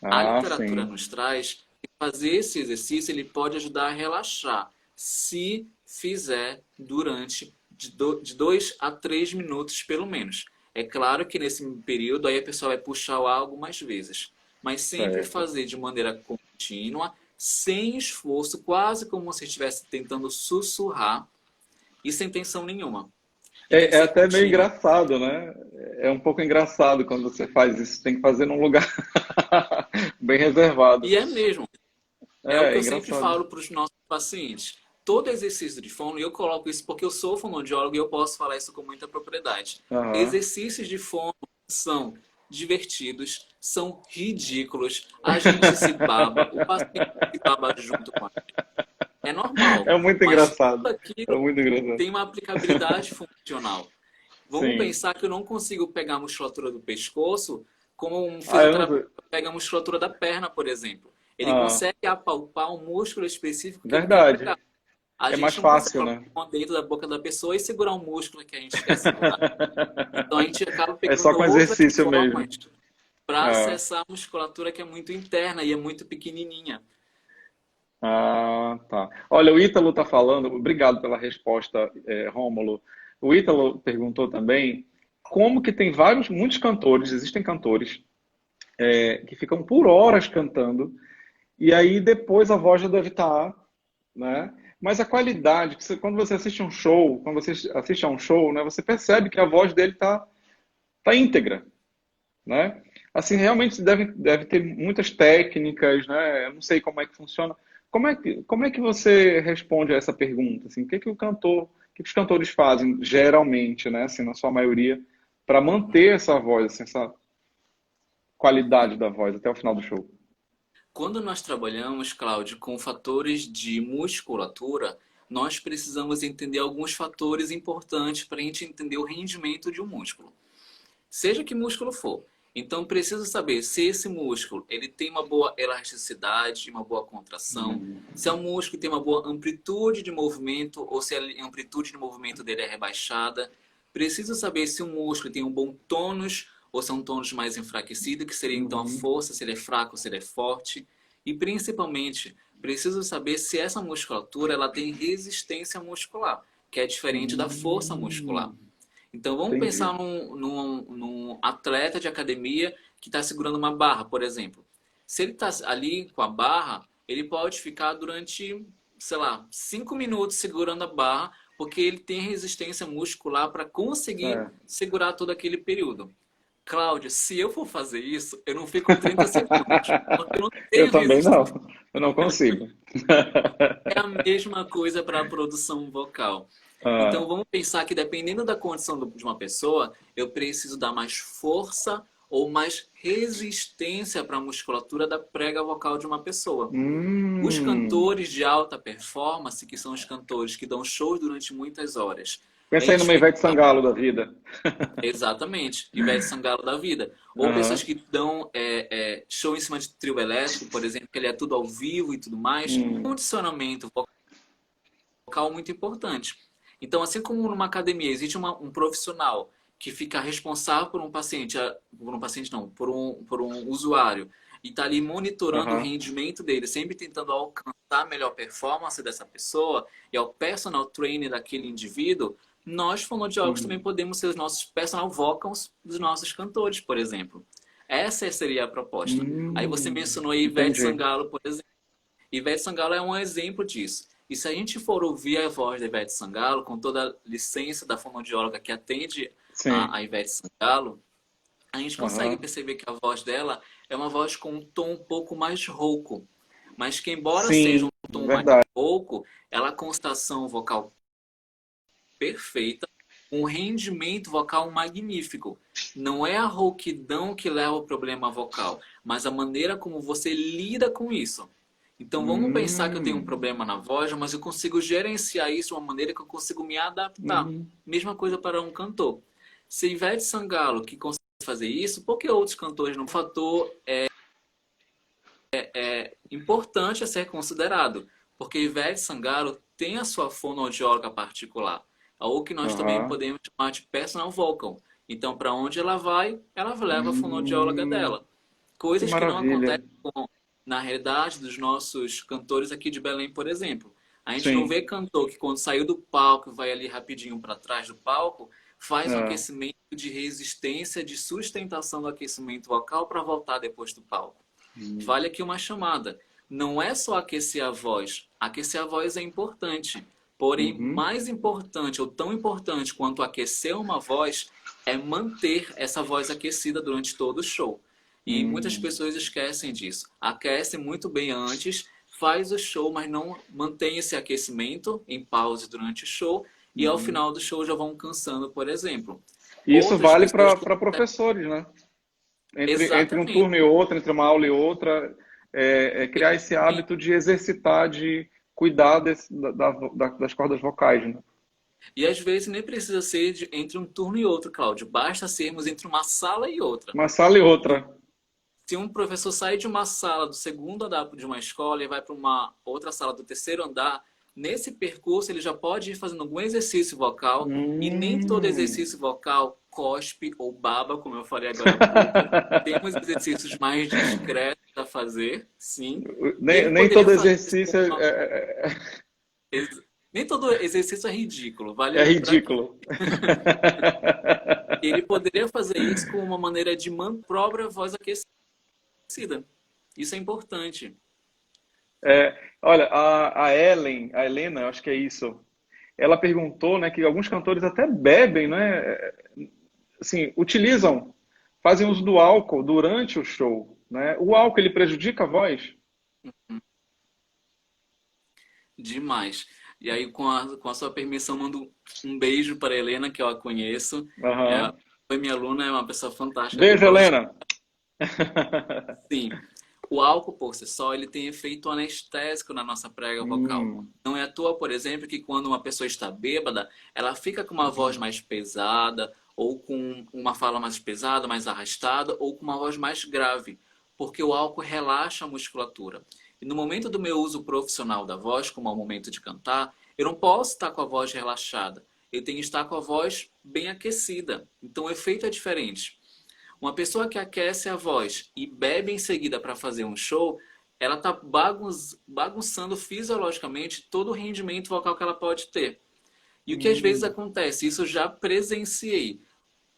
B: A literatura nos traz que fazer esse exercício ele pode ajudar a relaxar, se fizer durante de 2 a 3 minutos pelo menos. É claro que nesse período aí a pessoa vai puxar o ar algumas vezes, mas sempre fazer de maneira contínua, sem esforço, quase como se estivesse tentando sussurrar e sem tensão nenhuma.
A: É até meio engraçado, né? É um pouco engraçado quando você faz isso. Tem que fazer num lugar bem reservado.
B: E é mesmo. É o que eu sempre
A: engraçado.
B: falo para os nossos pacientes. Todo exercício de fono, e eu coloco isso porque eu sou fonoaudiólogo e eu posso falar isso com muita propriedade. Exercícios de fono são divertidos, são ridículos, a gente se baba, o paciente se baba junto com a gente. É normal.
A: É muito
B: mas
A: engraçado.
B: tudo aquilo
A: É muito engraçado.
B: tem uma aplicabilidade funcional. Vamos
A: Sim.
B: pensar que eu não consigo pegar a musculatura do pescoço como um fisioterapeuta pega a musculatura da perna, por exemplo. Ele consegue apalpar um músculo específico que
A: Verdade.
B: a gente
A: mais
B: não
A: fácil,
B: consegue
A: né?
B: colocar dentro da boca da pessoa e segurar um músculo que a gente quer segurar. Então a gente acaba pegando
A: só com
B: outras
A: exercício
B: formas
A: mesmo.
B: para acessar a musculatura que é muito interna e é muito pequenininha.
A: Tá. Olha, o Ítalo está falando, obrigado pela resposta, Rômulo. O Ítalo perguntou também como que tem muitos cantores, existem cantores que ficam por horas cantando, e aí depois a voz já deve estar, né? Mas a qualidade, quando você assiste um show, quando você assiste a um show, né, você percebe que a voz dele tá íntegra, né? Assim, realmente deve ter muitas técnicas, né? Eu não sei como é que funciona. Como é que você responde a essa pergunta? Assim, o que os cantores fazem geralmente, né? Assim, na sua maioria, para manter essa voz, assim, essa qualidade da voz até o final do show?
B: Quando nós trabalhamos, Cláudio, com fatores de musculatura, nós precisamos entender alguns fatores importantes para a gente entender o rendimento de um músculo. Seja que músculo for. Então, preciso saber se esse músculo ele tem uma boa elasticidade, uma boa contração, se é um músculo que tem uma boa amplitude de movimento ou se a amplitude de movimento dele é rebaixada. Preciso saber se o músculo tem um bom tônus ou se é um tônus mais enfraquecido, que seria então a força, se ele é fraco, se ele é forte. E principalmente, preciso saber se essa musculatura ela tem resistência muscular, que é diferente da força muscular. Então, vamos pensar num atleta de academia que está segurando uma barra, por exemplo. Se ele está ali com a barra, ele pode ficar durante, sei lá, 5 minutos segurando a barra, porque ele tem resistência muscular para conseguir segurar todo aquele período. Cláudia, se eu for fazer isso, eu não fico 30 segundos, porque eu não
A: Eu
B: tenho
A: também não.
B: resistência.
A: Eu não consigo.
B: É a mesma coisa para a produção vocal.
A: Ah,
B: Então vamos pensar que dependendo da condição de uma pessoa, eu preciso dar mais força ou mais resistência para a musculatura da prega vocal de uma pessoa. Os
A: hum.
B: cantores de alta performance, que são os cantores que dão shows durante muitas horas,
A: Pensa aí
B: eles
A: numa
B: ficam.
A: Ivete Sangalo da vida.
B: Exatamente, Ivete Sangalo da vida. Ou pessoas
A: Aham.
B: que dão show em cima de trio elétrico, por exemplo, que ele é tudo ao vivo e tudo mais.
A: Hum.
B: Condicionamento vocal muito importante. Então, assim como numa academia existe um profissional que fica responsável por um paciente, por um paciente não, por um usuário, e está ali monitorando o
A: Aham.
B: rendimento dele, sempre tentando alcançar a melhor performance dessa pessoa, e é o personal trainer daquele indivíduo, nós, fonoaudiólogos, também
A: Uhum.
B: podemos ser os nossos personal vocals dos nossos cantores, por exemplo. Essa seria a proposta. Aí você mencionou aí Ivete
A: Entendi.
B: Sangalo, por exemplo. Ivete Sangalo é um exemplo disso. E se a gente for ouvir a voz da Ivete Sangalo, com toda a licença da fonoaudióloga que atende
A: Sim.
B: a Ivete Sangalo, a gente consegue
A: Aham.
B: perceber que a voz dela é uma voz com um tom um pouco mais rouco. Mas que, embora seja
A: Sim,
B: um tom mais
A: verdade.
B: rouco, ela com constação vocal perfeita, um rendimento vocal magnífico. Não é a rouquidão que leva ao problema vocal, mas a maneira como você lida com isso. Então vamos pensar que eu tenho um
A: Hum.
B: problema na voz, mas eu consigo gerenciar isso de uma maneira que eu consigo me adaptar.
A: Uhum.
B: Mesma coisa para um cantor. Se Ivete Sangalo que consegue fazer isso, por que outros cantores não? Um fator importante a ser considerado, porque Ivete Sangalo tem a sua fonoaudióloga particular, ou que nós também
A: Aham.
B: podemos chamar de personal vocal. Então, para onde ela vai, ela leva a fonoaudióloga
A: Hum.
B: dela.
A: Que
B: Coisas que não
A: maravilha.
B: acontecem na realidade dos nossos cantores aqui de Belém, por exemplo. A gente não
A: Sim.
B: vê cantor que quando saiu do palco vai ali rapidinho para trás do palco, faz um
A: É.
B: aquecimento de resistência, de sustentação do aquecimento vocal para voltar depois do palco.
A: Hum.
B: Vale aqui uma chamada. Não é só aquecer a voz é importante. Porém,
A: Uhum.
B: mais importante ou tão importante quanto aquecer uma voz é manter essa voz aquecida durante todo o show. E muitas
A: Hum.
B: pessoas esquecem disso. Aquece muito bem antes, faz o show, mas não mantém esse aquecimento em pause durante o show. E ao
A: Uhum.
B: final do show já vão cansando, por exemplo.
A: E isso
B: Outras
A: vale
B: pessoas.
A: para professores, né? Entre um
B: Exatamente.
A: turno e outro, entre uma aula e outra, criar esse hábito de exercitar, de cuidar das cordas vocais, né?
B: E às vezes nem precisa ser entre um turno e outro, Cláudio. Basta sermos entre uma sala e outra.
A: Uma sala e outra.
B: Se um professor sair de uma sala do segundo andar de uma escola e vai para uma outra sala do terceiro andar, nesse percurso ele já pode ir fazendo algum exercício vocal e nem todo
A: Hum.
B: exercício vocal cospe ou baba, como eu falei agora há pouco. Temos exercícios mais discretos a fazer, sim. E ele
A: Nem
B: poderia
A: todo
B: fazer isso com
A: exercício
B: uma... Nem todo exercício é ridículo, vale
A: é
B: lembrar que
A: ridículo.
B: ele poderia fazer isso com uma maneira de manter a própria voz aquecida. Isso é importante.
A: Olha, a Helena, acho que é isso. Ela perguntou, né, que alguns cantores até bebem, né? Assim, fazem uso do álcool durante o show, né? O álcool ele prejudica a voz?
B: Demais. E aí, com a sua permissão, mando um beijo para a Helena, que eu a conheço. É,
A: Aham.
B: foi minha aluna, é uma pessoa fantástica que eu
A: Beijo,
B: gosto.
A: Helena.
B: Sim. O álcool, por si só, ele tem efeito anestésico na nossa prega vocal.
A: Hum,
B: Não é à toa, por exemplo, que quando uma pessoa está bêbada, ela fica com uma voz mais pesada, ou com uma fala mais pesada, mais arrastada, ou com uma voz mais grave, porque o álcool relaxa a musculatura. E no momento do meu uso profissional da voz, como é o momento de cantar, eu não posso estar com a voz relaxada. Eu tenho que estar com a voz bem aquecida. Então o efeito é diferente. Uma pessoa que aquece a voz e bebe em seguida para fazer um show, ela está bagunçando fisiologicamente todo o rendimento vocal que ela pode ter. E o que às vezes
A: hum,
B: acontece, isso eu já presenciei.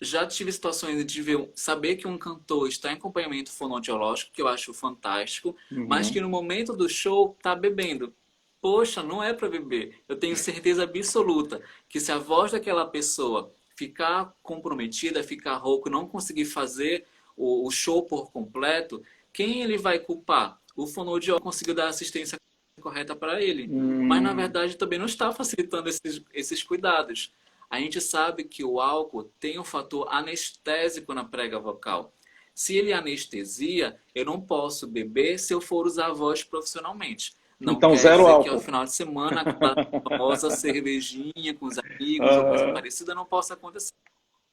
B: Já tive situações de saber que um cantor está em acompanhamento fonoaudiológico, que eu acho fantástico, mas que
A: uhum,
B: no momento do show está bebendo. Poxa, não é para beber. Eu tenho certeza absoluta que se a voz daquela pessoa ficar comprometida, ficar rouco, não conseguir fazer o show por completo, quem ele vai culpar? O fonoaudiólogo conseguiu dar a assistência correta para ele. Mas, na
A: Hum,
B: verdade, também não está facilitando esses cuidados. A gente sabe que o álcool tem um fator anestésico na prega vocal. Se ele anestesia, eu não posso beber se eu for usar a voz profissionalmente. Não
A: então,
B: quer
A: zero
B: dizer que ao
A: álcool.
B: final de semana, aquela famosa cervejinha com os amigos ou coisa
A: Aham,
B: parecida não possa acontecer.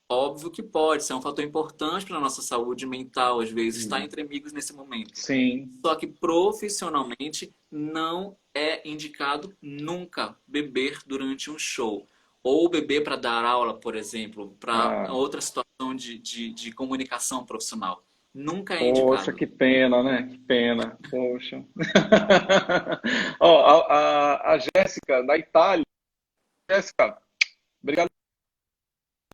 B: Óbvio que pode, isso é um fator importante para a nossa saúde mental, às vezes, estar
A: hum,
B: entre amigos nesse momento.
A: sim.
B: Só que profissionalmente não é indicado nunca beber durante um show. Ou beber para dar aula, por exemplo, para
A: Ah,
B: outra situação de comunicação profissional. Nunca é
A: poxa,
B: indicado.
A: que pena, né? Que pena. Poxa. Ó, a Jéssica, da Itália. Jéssica, obrigado.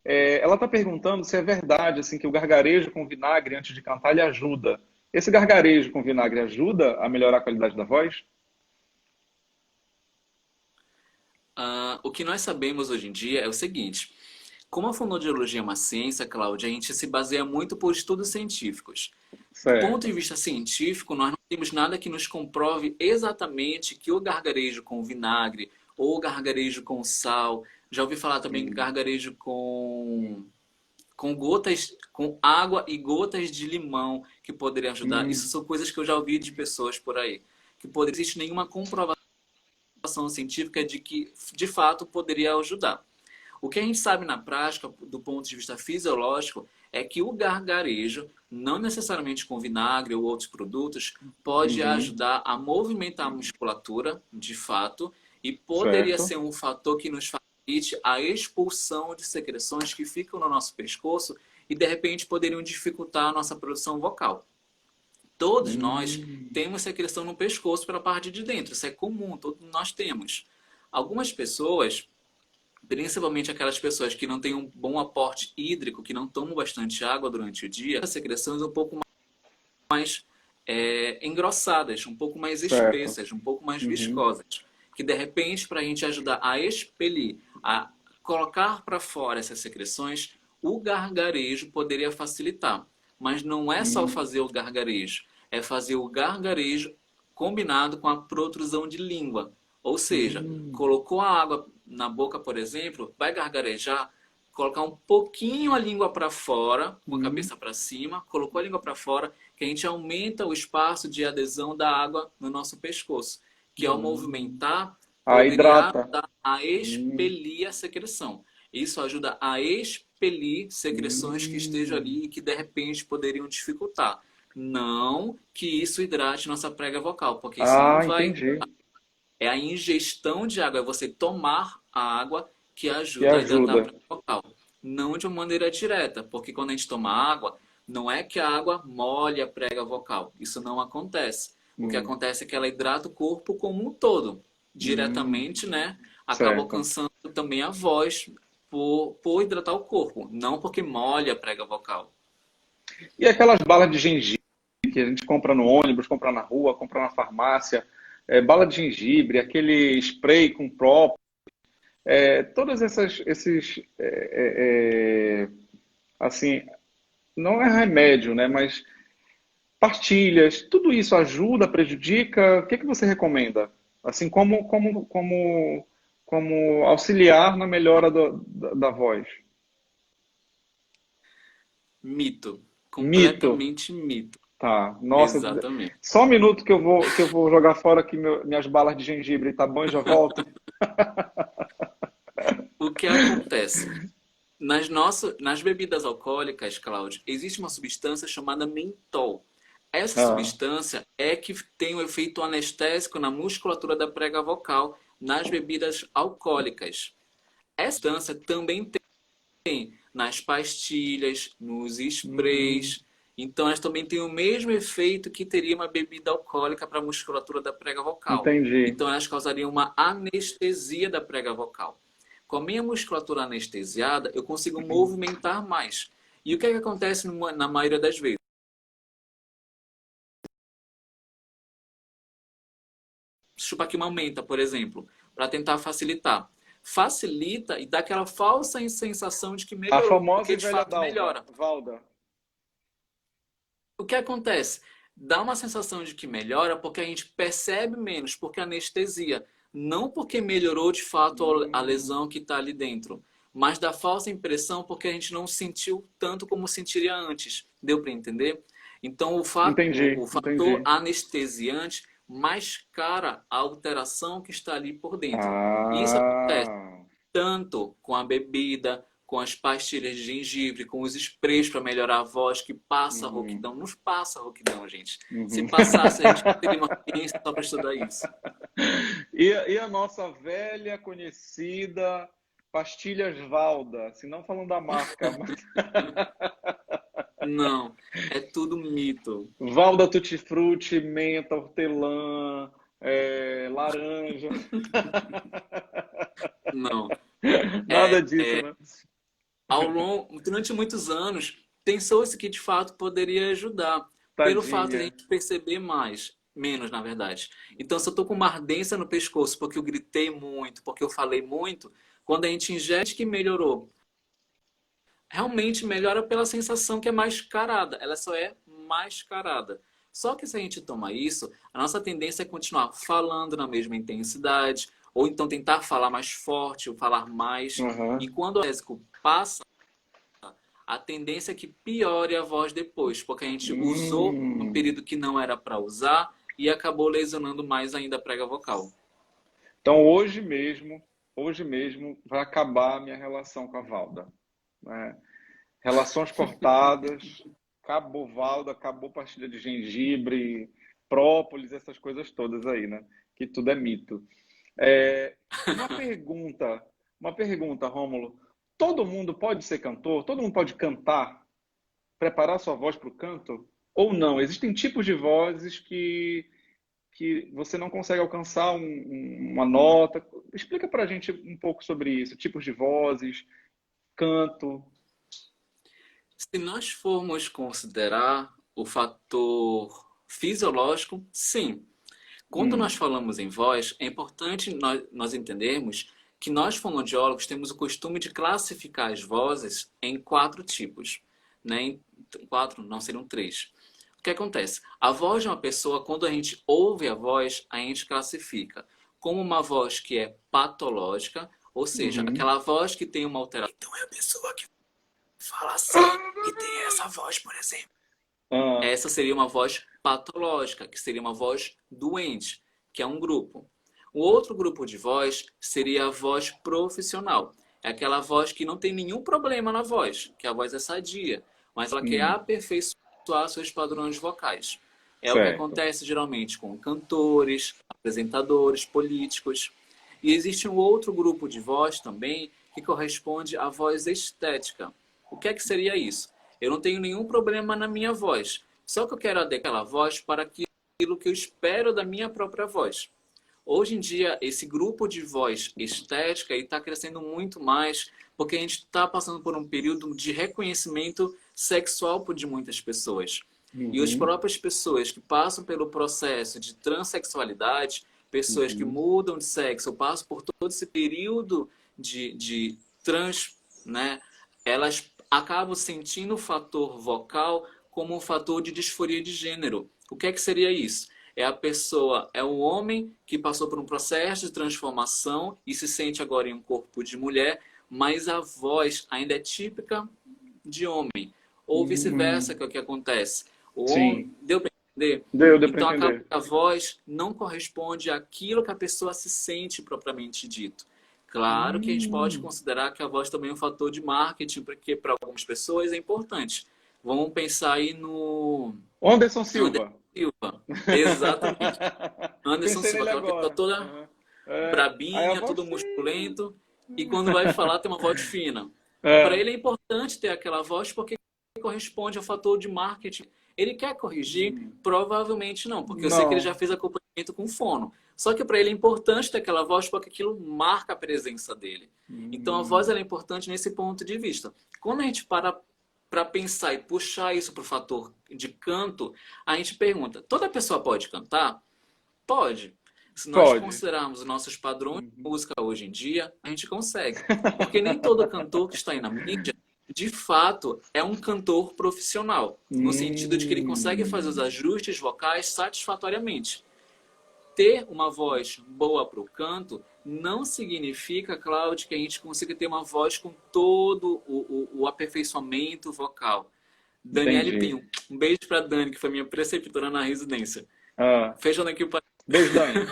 A: Ela está perguntando se é verdade assim que o gargarejo com vinagre antes de cantar lhe ajuda. Esse gargarejo com vinagre ajuda a melhorar a qualidade da voz?
B: O que nós sabemos hoje em dia é o seguinte: como a fonoaudiologia é uma ciência, Cláudia, a gente se baseia muito por estudos científicos. Do ponto de
A: Certo.
B: vista científico, nós não temos nada que nos comprove exatamente que o gargarejo com vinagre ou o gargarejo com sal, já ouvi falar também
A: Hum,
B: gargarejo com gotas, com água e gotas de limão que poderiam ajudar. Isso
A: hum,
B: são coisas que eu já ouvi de pessoas por aí. Que poderia, existe nenhuma comprovação científica de que de fato poderia ajudar. O que a gente sabe na prática, do ponto de vista fisiológico, é que o gargarejo, não necessariamente com vinagre ou outros produtos, pode
A: uhum,
B: ajudar a movimentar a musculatura, de fato, e poderia
A: certo.
B: ser um fator que nos facilite a expulsão de secreções que ficam no nosso pescoço e, de repente, poderiam dificultar a nossa produção vocal. Todos nós
A: Hum,
B: temos secreção no pescoço pela parte de dentro, isso é comum, todos nós temos. Algumas pessoas, principalmente aquelas pessoas que não têm um bom aporte hídrico, que não tomam bastante água durante o dia, as secreções um pouco mais engrossadas, um pouco mais
A: certo.
B: espessas, um pouco mais
A: Uhum,
B: viscosas, que de repente, para a gente ajudar a expelir, a colocar para fora essas secreções, o gargarejo poderia facilitar. Mas não é só
A: hum,
B: fazer o gargarejo, é fazer o gargarejo combinado com a protrusão de língua. Ou seja,
A: hum,
B: colocou a água na boca, por exemplo, vai gargarejar, colocar um pouquinho a língua para fora, com a
A: hum,
B: cabeça para cima, colocou a língua para fora, que a gente aumenta o espaço de adesão da água no nosso pescoço, que ao
A: hum.
B: movimentar
A: Ah,
B: poderia
A: hidrata.
B: ajudar a
A: Hum,
B: expelir a secreção. Isso ajuda a expelir secreções que estejam
A: hum.
B: ali e que de repente poderiam dificultar. Não que isso hidrate nossa prega vocal, porque isso não
A: Ah,
B: vai.
A: entendi.
B: É a ingestão de água, é você tomar a água que
A: Que
B: ajuda a hidratar a
A: ajuda.
B: prega vocal. Não de uma maneira direta, porque quando a gente toma água, não é que a água molhe a prega vocal. Isso não acontece. O que
A: Hum,
B: acontece é que ela hidrata o corpo como um todo.
A: hum,
B: Diretamente, né? Acaba
A: certo.
B: alcançando também a voz por hidratar o corpo, não porque molha a prega vocal.
A: E aquelas balas de gengibre que a gente compra no ônibus, compra na rua, compra na farmácia, bala de gengibre, aquele spray com própolis, todas assim, não é remédio, né? Mas pastilhas, tudo isso ajuda, prejudica? O que que você recomenda? Assim, como auxiliar na melhora da voz?
B: Mito.
A: Mito.
B: Completamente mito.
A: Tá. Nossa,
B: Exatamente.
A: só um minuto que eu vou jogar fora aqui minhas balas de gengibre, tá bom? E já volto.
B: O que acontece? Nas bebidas alcoólicas, Cláudio, existe uma substância chamada mentol. Essa
A: Ah,
B: substância é que tem um efeito anestésico na musculatura da prega vocal nas bebidas alcoólicas. Essa substância também tem nas pastilhas, nos
A: hum,
B: sprays. Então, elas também têm o mesmo efeito que teria uma bebida alcoólica para a musculatura da prega vocal.
A: entendi.
B: Então, elas causariam uma anestesia da prega vocal. Com a minha musculatura anestesiada, eu consigo movimentar mais. E o que é que acontece na maioria das vezes? Chupar aqui uma menta, por exemplo, para tentar facilitar. facilita e dá aquela falsa sensação de que
A: A
B: melhorou,
A: famosa
B: porque
A: e
B: de
A: velha
B: fato melhora.
A: Valda.
B: O que acontece? Dá uma sensação de que melhora porque a gente percebe menos, porque anestesia. Não porque melhorou de fato a lesão que está ali dentro, mas dá falsa impressão porque a gente não sentiu tanto como sentiria antes. Deu para entender? Então, o fator
A: Entendi.
B: anestesiante mascara a alteração que está ali por dentro. E isso acontece
A: Ah.
B: tanto com a bebida, com as pastilhas de gengibre, com os sprays para melhorar a voz, que passa a
A: Uhum.
B: rouquidão. Não passa a rouquidão, gente. Se
A: Uhum.
B: passasse, a gente teria uma ciência só para estudar isso.
A: E a nossa velha conhecida pastilhas Valda, se não falando da marca, mas
B: Não, é tudo mito.
A: Valda Tutti Frutti, menta, hortelã, laranja,
B: Não.
A: nada disso, né?
B: Durante muitos anos, pensou-se que de fato poderia ajudar, pelo fato de a
A: Tadinha.
B: gente perceber mais, menos na verdade. Então, se eu estou com uma ardência no pescoço porque eu gritei muito, porque eu falei muito, quando a gente ingere que melhorou, realmente melhora pela sensação que é mascarada. Ela só é mascarada. Só que se a gente toma isso, a nossa tendência é continuar falando na mesma intensidade, ou então tentar falar mais forte, ou falar mais.
A: Uhum.
B: E quando o anestésico passa, a tendência é que piore a voz depois, porque a gente usou num
A: Hum.
B: período que não era para usar e acabou lesionando mais ainda a prega vocal.
A: Então hoje mesmo vai acabar a minha relação com a Valda, né? Relações cortadas, acabou Valda, acabou pastilha de gengibre, própolis, essas coisas todas aí, né? Que tudo é mito. É, uma pergunta, uma pergunta, Rômulo. Todo mundo pode ser cantor? Todo mundo pode cantar? Preparar sua voz para o canto? Ou não? Existem tipos de vozes que você não consegue alcançar uma nota. Explica para a gente um pouco sobre isso. Tipos de vozes, canto.
B: Se nós formos considerar o fator fisiológico, sim. Quando nós
A: Hum,
B: falamos em voz, é importante nós entendermos que nós fonoaudiólogos temos o costume de classificar as vozes em quatro tipos, né? Em quatro, não seriam três. O que acontece? A voz de uma pessoa, quando a gente ouve a voz, a gente classifica como uma voz que é patológica, ou seja,
A: uhum.
B: aquela voz que tem uma alteração. Então é a pessoa que fala assim e tem essa voz, por exemplo.
A: Ah,
B: Essa seria uma voz patológica, que seria uma voz doente, que é um grupo. O outro grupo de voz seria a voz profissional. É aquela voz que não tem nenhum problema na voz, que a voz é sadia, mas ela quer
A: hum,
B: aperfeiçoar seus padrões vocais. É o que
A: certo.
B: acontece geralmente com cantores, apresentadores, políticos. E existe um outro grupo de voz também que corresponde à voz estética. O que é que seria isso? Eu não tenho nenhum problema na minha voz, só que eu quero adequar aquela voz para aquilo que eu espero da minha própria voz. Hoje em dia, esse grupo de voz estética está crescendo muito mais porque a gente está passando por um período de reconhecimento sexual de muitas pessoas. E as
A: Uhum,
B: próprias pessoas que passam pelo processo de transexualidade, pessoas que
A: uhum,
B: mudam de sexo, ou passam por todo esse período de trans, né? Elas acabam sentindo o fator vocal como um fator de disforia de gênero. O que é que seria isso? É a pessoa, é o homem que passou por um processo de transformação e se sente agora em um corpo de mulher, mas a voz ainda é típica de homem. Ou vice-versa,
A: uhum.
B: que é o que acontece. O homem,
A: Sim,
B: deu para entender?
A: deu para
B: Então acaba que
A: entender.
B: a voz não corresponde àquilo que a pessoa se sente propriamente dito. Claro que a gente pode
A: Hum.
B: considerar que a voz também é um fator de marketing, porque para algumas pessoas é importante. Vamos pensar aí no
A: Anderson
B: Anderson
A: Silva.
B: Silva. Exatamente. Anderson
A: Pensei
B: Silva,
A: nele
B: aquela pessoa
A: agora.
B: toda
A: Uhum. É, aí a
B: brabinha,
A: voz
B: todo
A: sim.
B: musculento, e quando vai falar tem uma voz fina. Para
A: É.
B: ele é importante ter aquela voz porque corresponde ao fator de marketing. Ele quer corrigir? Provavelmente não, porque eu sei que ele já
A: Não.
B: fez acompanhamento com fono. Só que para ele é importante ter aquela voz porque aquilo marca a presença dele. Então a voz
A: Hum.
B: ela é importante nesse ponto de vista. Quando a gente para pensar e puxar isso para o fator de canto, a gente pergunta: toda pessoa pode cantar? Pode. Se nós
A: Pode.
B: considerarmos os nossos padrões de
A: Uhum.
B: música hoje em dia, a gente consegue. Porque nem todo cantor que está aí na mídia, de fato, é um cantor profissional, no sentido de que ele consegue fazer os
A: Hum.
B: ajustes vocais satisfatoriamente. Ter uma voz boa para o canto não significa, Cláudio, que a gente consiga ter uma voz com todo o aperfeiçoamento vocal. Daniele
A: Entendi.
B: Pinho, um beijo para Dani, que foi minha preceptora na residência.
A: Ah,
B: Fechando aqui o
A: beijo, Dani.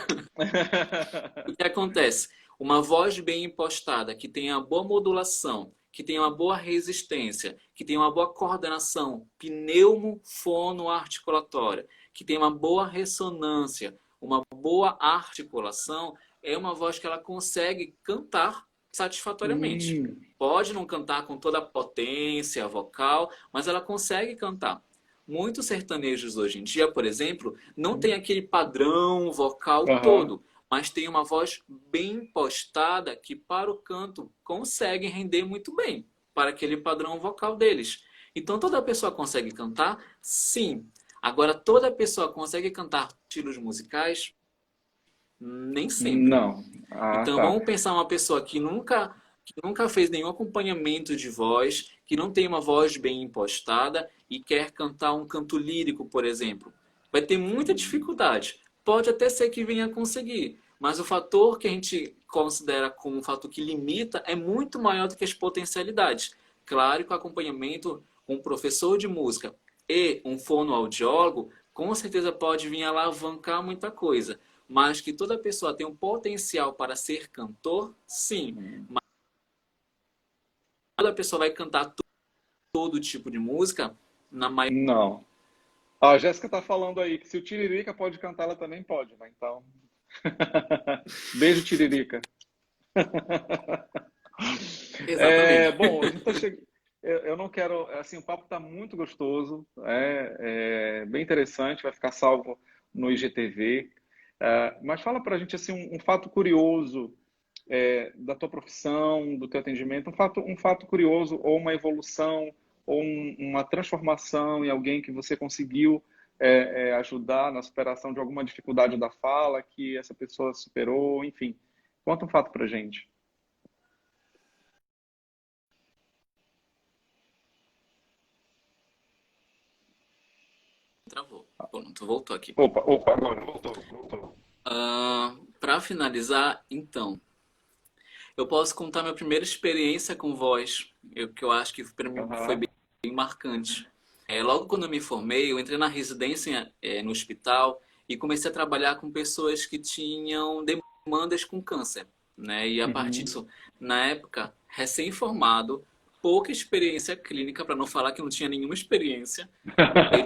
B: O que acontece? Uma voz bem impostada, que tenha boa modulação, que tenha uma boa resistência, que tenha uma boa coordenação pneumofonoarticulatória, que tenha uma boa ressonância, uma boa articulação, é uma voz que ela consegue cantar satisfatoriamente.
A: Hum.
B: Pode não cantar com toda a potência vocal, mas ela consegue cantar. Muitos sertanejos hoje em dia, por exemplo, não tem aquele padrão vocal
A: Aham.
B: todo, mas tem uma voz bem impostada que para o canto consegue render muito bem para aquele padrão vocal deles. Então toda pessoa consegue cantar? Sim. Agora toda pessoa consegue cantar estilos musicais? Nem sempre.
A: Não. Ah,
B: Então
A: tá.
B: vamos pensar uma pessoa que nunca fez nenhum acompanhamento de voz, que não tem uma voz bem impostada e quer cantar um canto lírico, por exemplo. Vai ter muita dificuldade. Pode até ser que venha a conseguir, mas o fator que a gente considera como um fator que limita é muito maior do que as potencialidades. Claro que o acompanhamento com um professor de música e um fonoaudiólogo com certeza pode vir alavancar muita coisa. Mas que toda pessoa tem um potencial para ser cantor, sim. Mas toda pessoa vai cantar todo tipo de música, na maioria.
A: Não. Ah, a Jéssica tá falando aí que se o Tiririca pode cantar, ela também pode, né? Então. Beijo, Tiririca.
B: Exatamente.
A: Bom, a gente tá eu não quero. Assim, o papo está muito gostoso, bem interessante, vai ficar salvo no IGTV. Mas fala para a gente assim, um fato curioso da tua profissão, do teu atendimento, um fato curioso, ou uma evolução, ou uma transformação em alguém que você conseguiu ajudar na superação de alguma dificuldade da fala, que essa pessoa superou, enfim. Conta um fato para a gente.
B: Travou. Pronto, voltou aqui.
A: Opa, opa, agora voltou.
B: Para finalizar, então, eu posso contar minha primeira experiência com voz, que eu acho que para mim foi
A: Aham.
B: bem marcante. Logo quando eu me formei, eu entrei na residência no hospital e comecei a trabalhar com pessoas que tinham demandas com câncer, né? E a partir
A: Uhum.
B: disso, na época, recém-formado, pouca experiência clínica, para não falar que eu não tinha nenhuma experiência, eu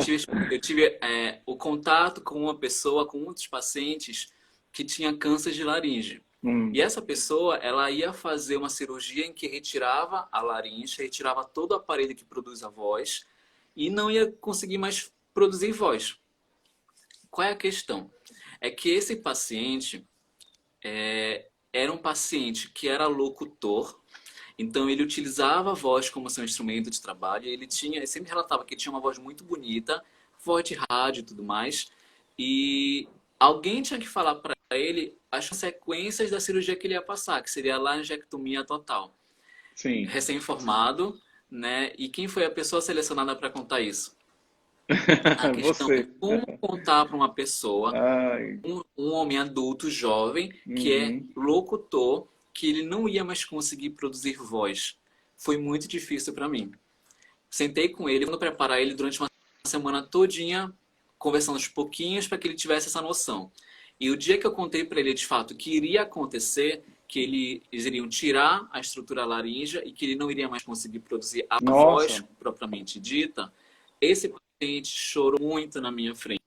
B: tive o contato com uma pessoa, com um dos pacientes que tinha câncer de laringe. E
A: Hum.
B: essa pessoa, ela ia fazer uma cirurgia em que retirava a laringe, retirava todo o aparelho que produz a voz e não ia conseguir mais produzir voz. Qual é a questão? É que esse paciente era um paciente que era locutor, então ele utilizava a voz como seu instrumento de trabalho. Ele sempre relatava que ele tinha uma voz muito bonita, voz de rádio e tudo mais. E alguém tinha que falar para ele as consequências da cirurgia que ele ia passar, que seria a laringectomia total.
A: Sim.
B: Recém-formado, né? E quem foi a pessoa selecionada para contar isso? A questão é
A: Você.
B: como contar para uma pessoa,
A: Ai.
B: um homem adulto, jovem, que é
A: Uhum.
B: locutor, que ele não ia mais conseguir produzir voz. Foi muito difícil para mim. Sentei com ele, vou preparar ele durante uma semana todinha, conversando aos pouquinhos para que ele tivesse essa noção. E o dia que eu contei para ele de fato que iria acontecer, que eles iriam tirar a estrutura laríngea e que ele não iria mais conseguir produzir a voz
A: Nossa.
B: propriamente dita, esse paciente chorou muito na minha frente.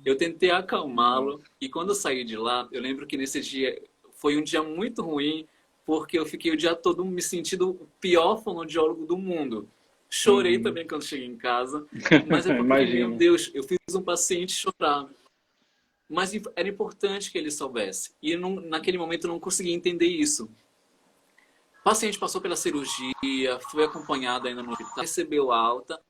B: Eu tentei acalmá-lo
A: Nossa.
B: e quando eu saí de lá, eu lembro que nesse dia foi um dia muito ruim, porque eu fiquei o dia todo me sentindo o pior fonoaudiólogo do mundo. Chorei
A: Uhum.
B: também quando cheguei em casa, mas é porque, meu
A: Imagino.
B: Deus, eu fiz um paciente chorar. Mas era importante que ele soubesse. E eu naquele momento eu não conseguia entender isso. O paciente passou pela cirurgia, foi acompanhado ainda no hospital, recebeu alta.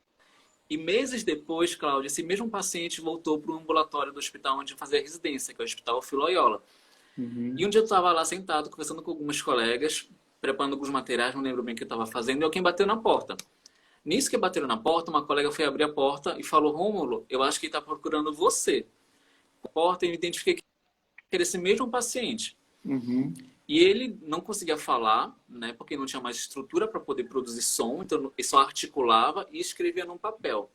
B: E meses depois, Cláudia, esse mesmo paciente voltou para o ambulatório do hospital onde eu fazia residência, que é o Hospital Filóiola. E um
A: Uhum.
B: dia eu estava lá sentado, conversando com algumas colegas, preparando alguns materiais, não lembro bem o que eu estava fazendo, e alguém bateu na porta. Nisso que bateram na porta, uma colega foi abrir a porta e falou: Rômulo, eu acho que ele está procurando você. A porta e eu identifiquei que era esse mesmo paciente.
A: Uhum.
B: E ele não conseguia falar, né, porque não tinha mais estrutura para poder produzir som, então ele só articulava e escrevia num papel.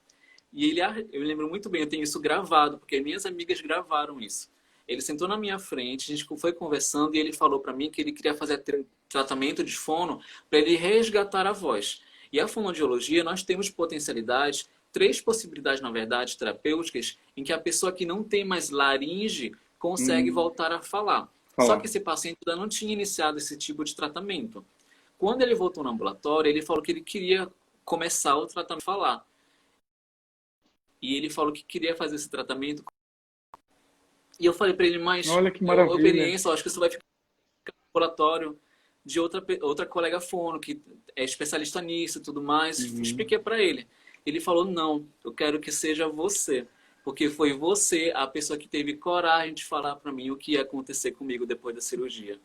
B: E ele, eu me lembro muito bem, eu tenho isso gravado, porque minhas amigas gravaram isso. Ele sentou na minha frente, a gente foi conversando e ele falou para mim que ele queria fazer tratamento de fono para ele resgatar a voz. E a fonoaudiologia, nós temos potencialidades, três possibilidades, na verdade, terapêuticas, em que a pessoa que não tem mais laringe consegue
A: Uhum.
B: voltar a falar. Só
A: Falar.
B: que esse paciente ainda não tinha iniciado esse tipo de tratamento. Quando ele voltou no ambulatório, ele falou que ele queria começar o tratamento de falar. E ele falou que queria fazer esse tratamento. E eu falei para ele, mas
A: Olha que
B: eu
A: maravilha.
B: experiência, eu acho que isso vai ficar no laboratório de outra colega fono, que é especialista nisso e tudo mais.
A: Uhum.
B: Expliquei para ele. Ele falou, não, eu quero que seja você. Porque foi você a pessoa que teve coragem de falar para mim o que ia acontecer comigo depois da cirurgia.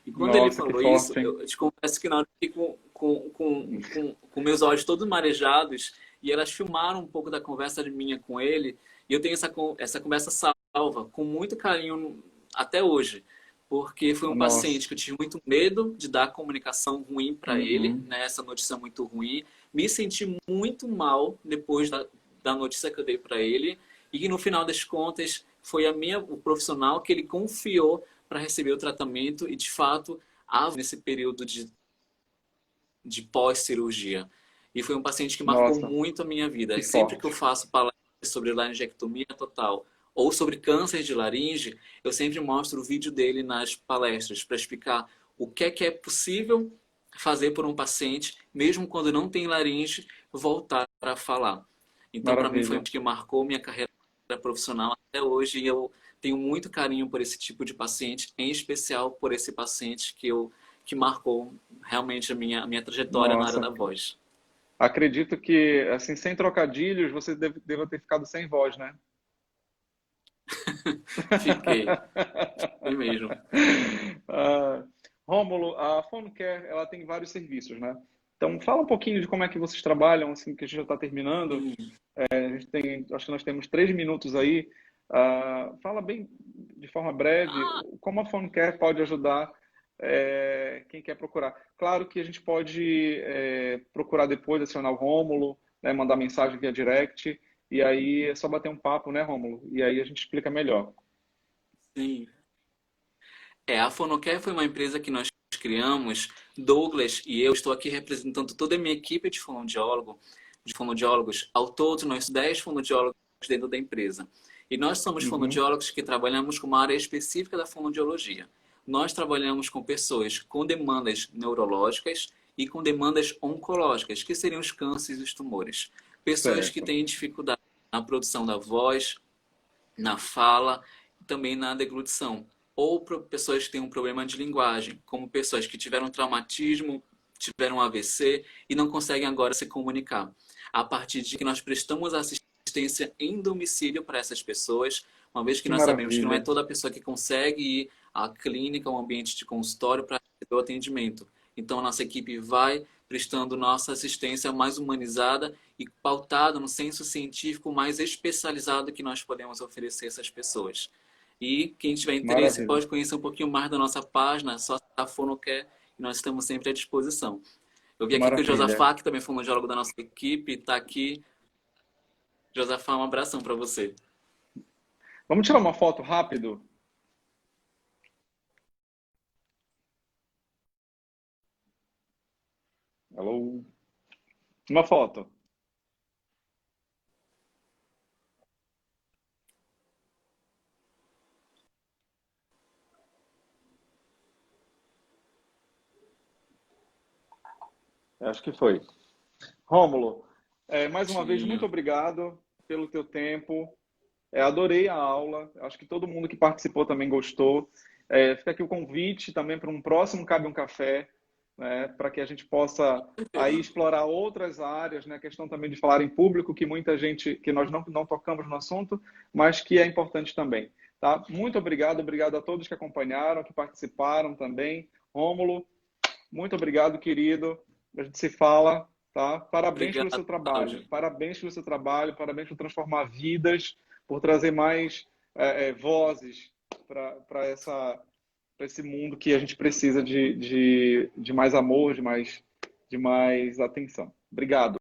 B: E quando ele
A: Nossa, que
B: falou isso,
A: forte, hein?
B: eu te confesso que na hora eu fiquei com meus olhos todos marejados e elas filmaram um pouco da conversa minha com ele. E eu tenho essa conversa salva com muito carinho até hoje, porque foi um
A: Nossa.
B: paciente que eu tive muito medo de dar comunicação ruim para ele,
A: Uhum.
B: né, essa notícia muito ruim. Me senti muito mal depois da notícia que eu dei para ele e que no final das contas foi o profissional que ele confiou para receber o tratamento e, de fato, nesse período de pós-cirurgia. E foi um paciente que marcou
A: Nossa,
B: muito a minha vida.
A: que
B: E sempre que eu
A: forte.
B: faço palestras sobre laringectomia total ou sobre câncer de laringe, eu sempre mostro o vídeo dele nas palestras para explicar o que é possível fazer por um paciente, mesmo quando não tem laringe, voltar a falar. Então, para mim, foi um
A: Maravilha.
B: que marcou minha carreira profissional até hoje e eu tenho muito carinho por esse tipo de paciente, em especial por esse paciente que marcou realmente a minha trajetória na área
A: Nossa.
B: da voz.
A: Acredito que, assim, sem trocadilhos, você deva ter ficado sem voz, né?
B: Fiquei, fiquei mesmo.
A: Ah, Rômulo, a PhoneCare, ela tem vários serviços, né? Então, fala um pouquinho de como é que vocês trabalham, assim, que a gente já está terminando.
B: Sim.
A: A gente tem, acho que nós temos 3 minutos aí. Fala bem, de forma breve, como a PhoneCare pode ajudar quem quer procurar. Claro que a gente pode procurar depois, acionar o Rômulo, né, mandar mensagem via direct, e aí é só bater um papo, né, Rômulo? E aí a gente explica melhor.
B: Sim. A Fonocare foi uma empresa que nós criamos, Douglas e eu estou aqui representando toda a minha equipe de fonoaudiólogos. Ao todo, nós 10 fonoaudiólogos dentro da empresa. E nós somos
A: Uhum,
B: fonoaudiólogos que trabalhamos com uma área específica da fonoaudiologia. Nós trabalhamos com pessoas com demandas neurológicas e com demandas oncológicas, que seriam os cânceres e os tumores. Pessoas que
A: certo.
B: têm dificuldade na produção da voz, na fala e também na deglutição. Ou pessoas que têm um problema de linguagem, como pessoas que tiveram traumatismo, tiveram AVC e não conseguem agora se comunicar. A partir de que nós prestamos assistência em domicílio para essas pessoas, uma vez que
A: Que
B: nós sabemos que não é
A: maravilha.
B: toda pessoa que consegue ir à clínica, ao ambiente de consultório para receber o atendimento. Então, a nossa equipe vai prestando nossa assistência mais humanizada e pautada no senso científico mais especializado que nós podemos oferecer a essas pessoas. E quem tiver interesse
A: Maravilha.
B: pode conhecer um pouquinho mais da nossa página, só a Fonocare, e nós estamos sempre à disposição. Eu vi aqui que o
A: Maravilha.
B: Josafá, que também foi um fonoaudiólogo da nossa equipe, está aqui. Josafá, um abração para você.
A: Vamos tirar uma foto rápido? Alô? Uma foto. Acho que foi. Rômulo, mais uma vez, muito
B: Tinha.
A: obrigado pelo teu tempo. Adorei a aula. Acho que todo mundo que participou também gostou. Fica aqui o convite também para um próximo Cabe um Café. né, para que a gente possa aí explorar outras áreas, né, a questão também de falar em público, que muita gente, que nós não tocamos no assunto, mas que é importante também. Tá? Muito obrigado, obrigado a todos que acompanharam, que participaram também. Rômulo, muito obrigado, querido. A gente se fala, tá? Parabéns pelo
B: Obrigado,
A: seu trabalho.
B: Cláudio.
A: Parabéns pelo seu trabalho, parabéns por transformar vidas, por trazer mais vozes para esse mundo que a gente precisa de mais amor, de mais atenção. Obrigado.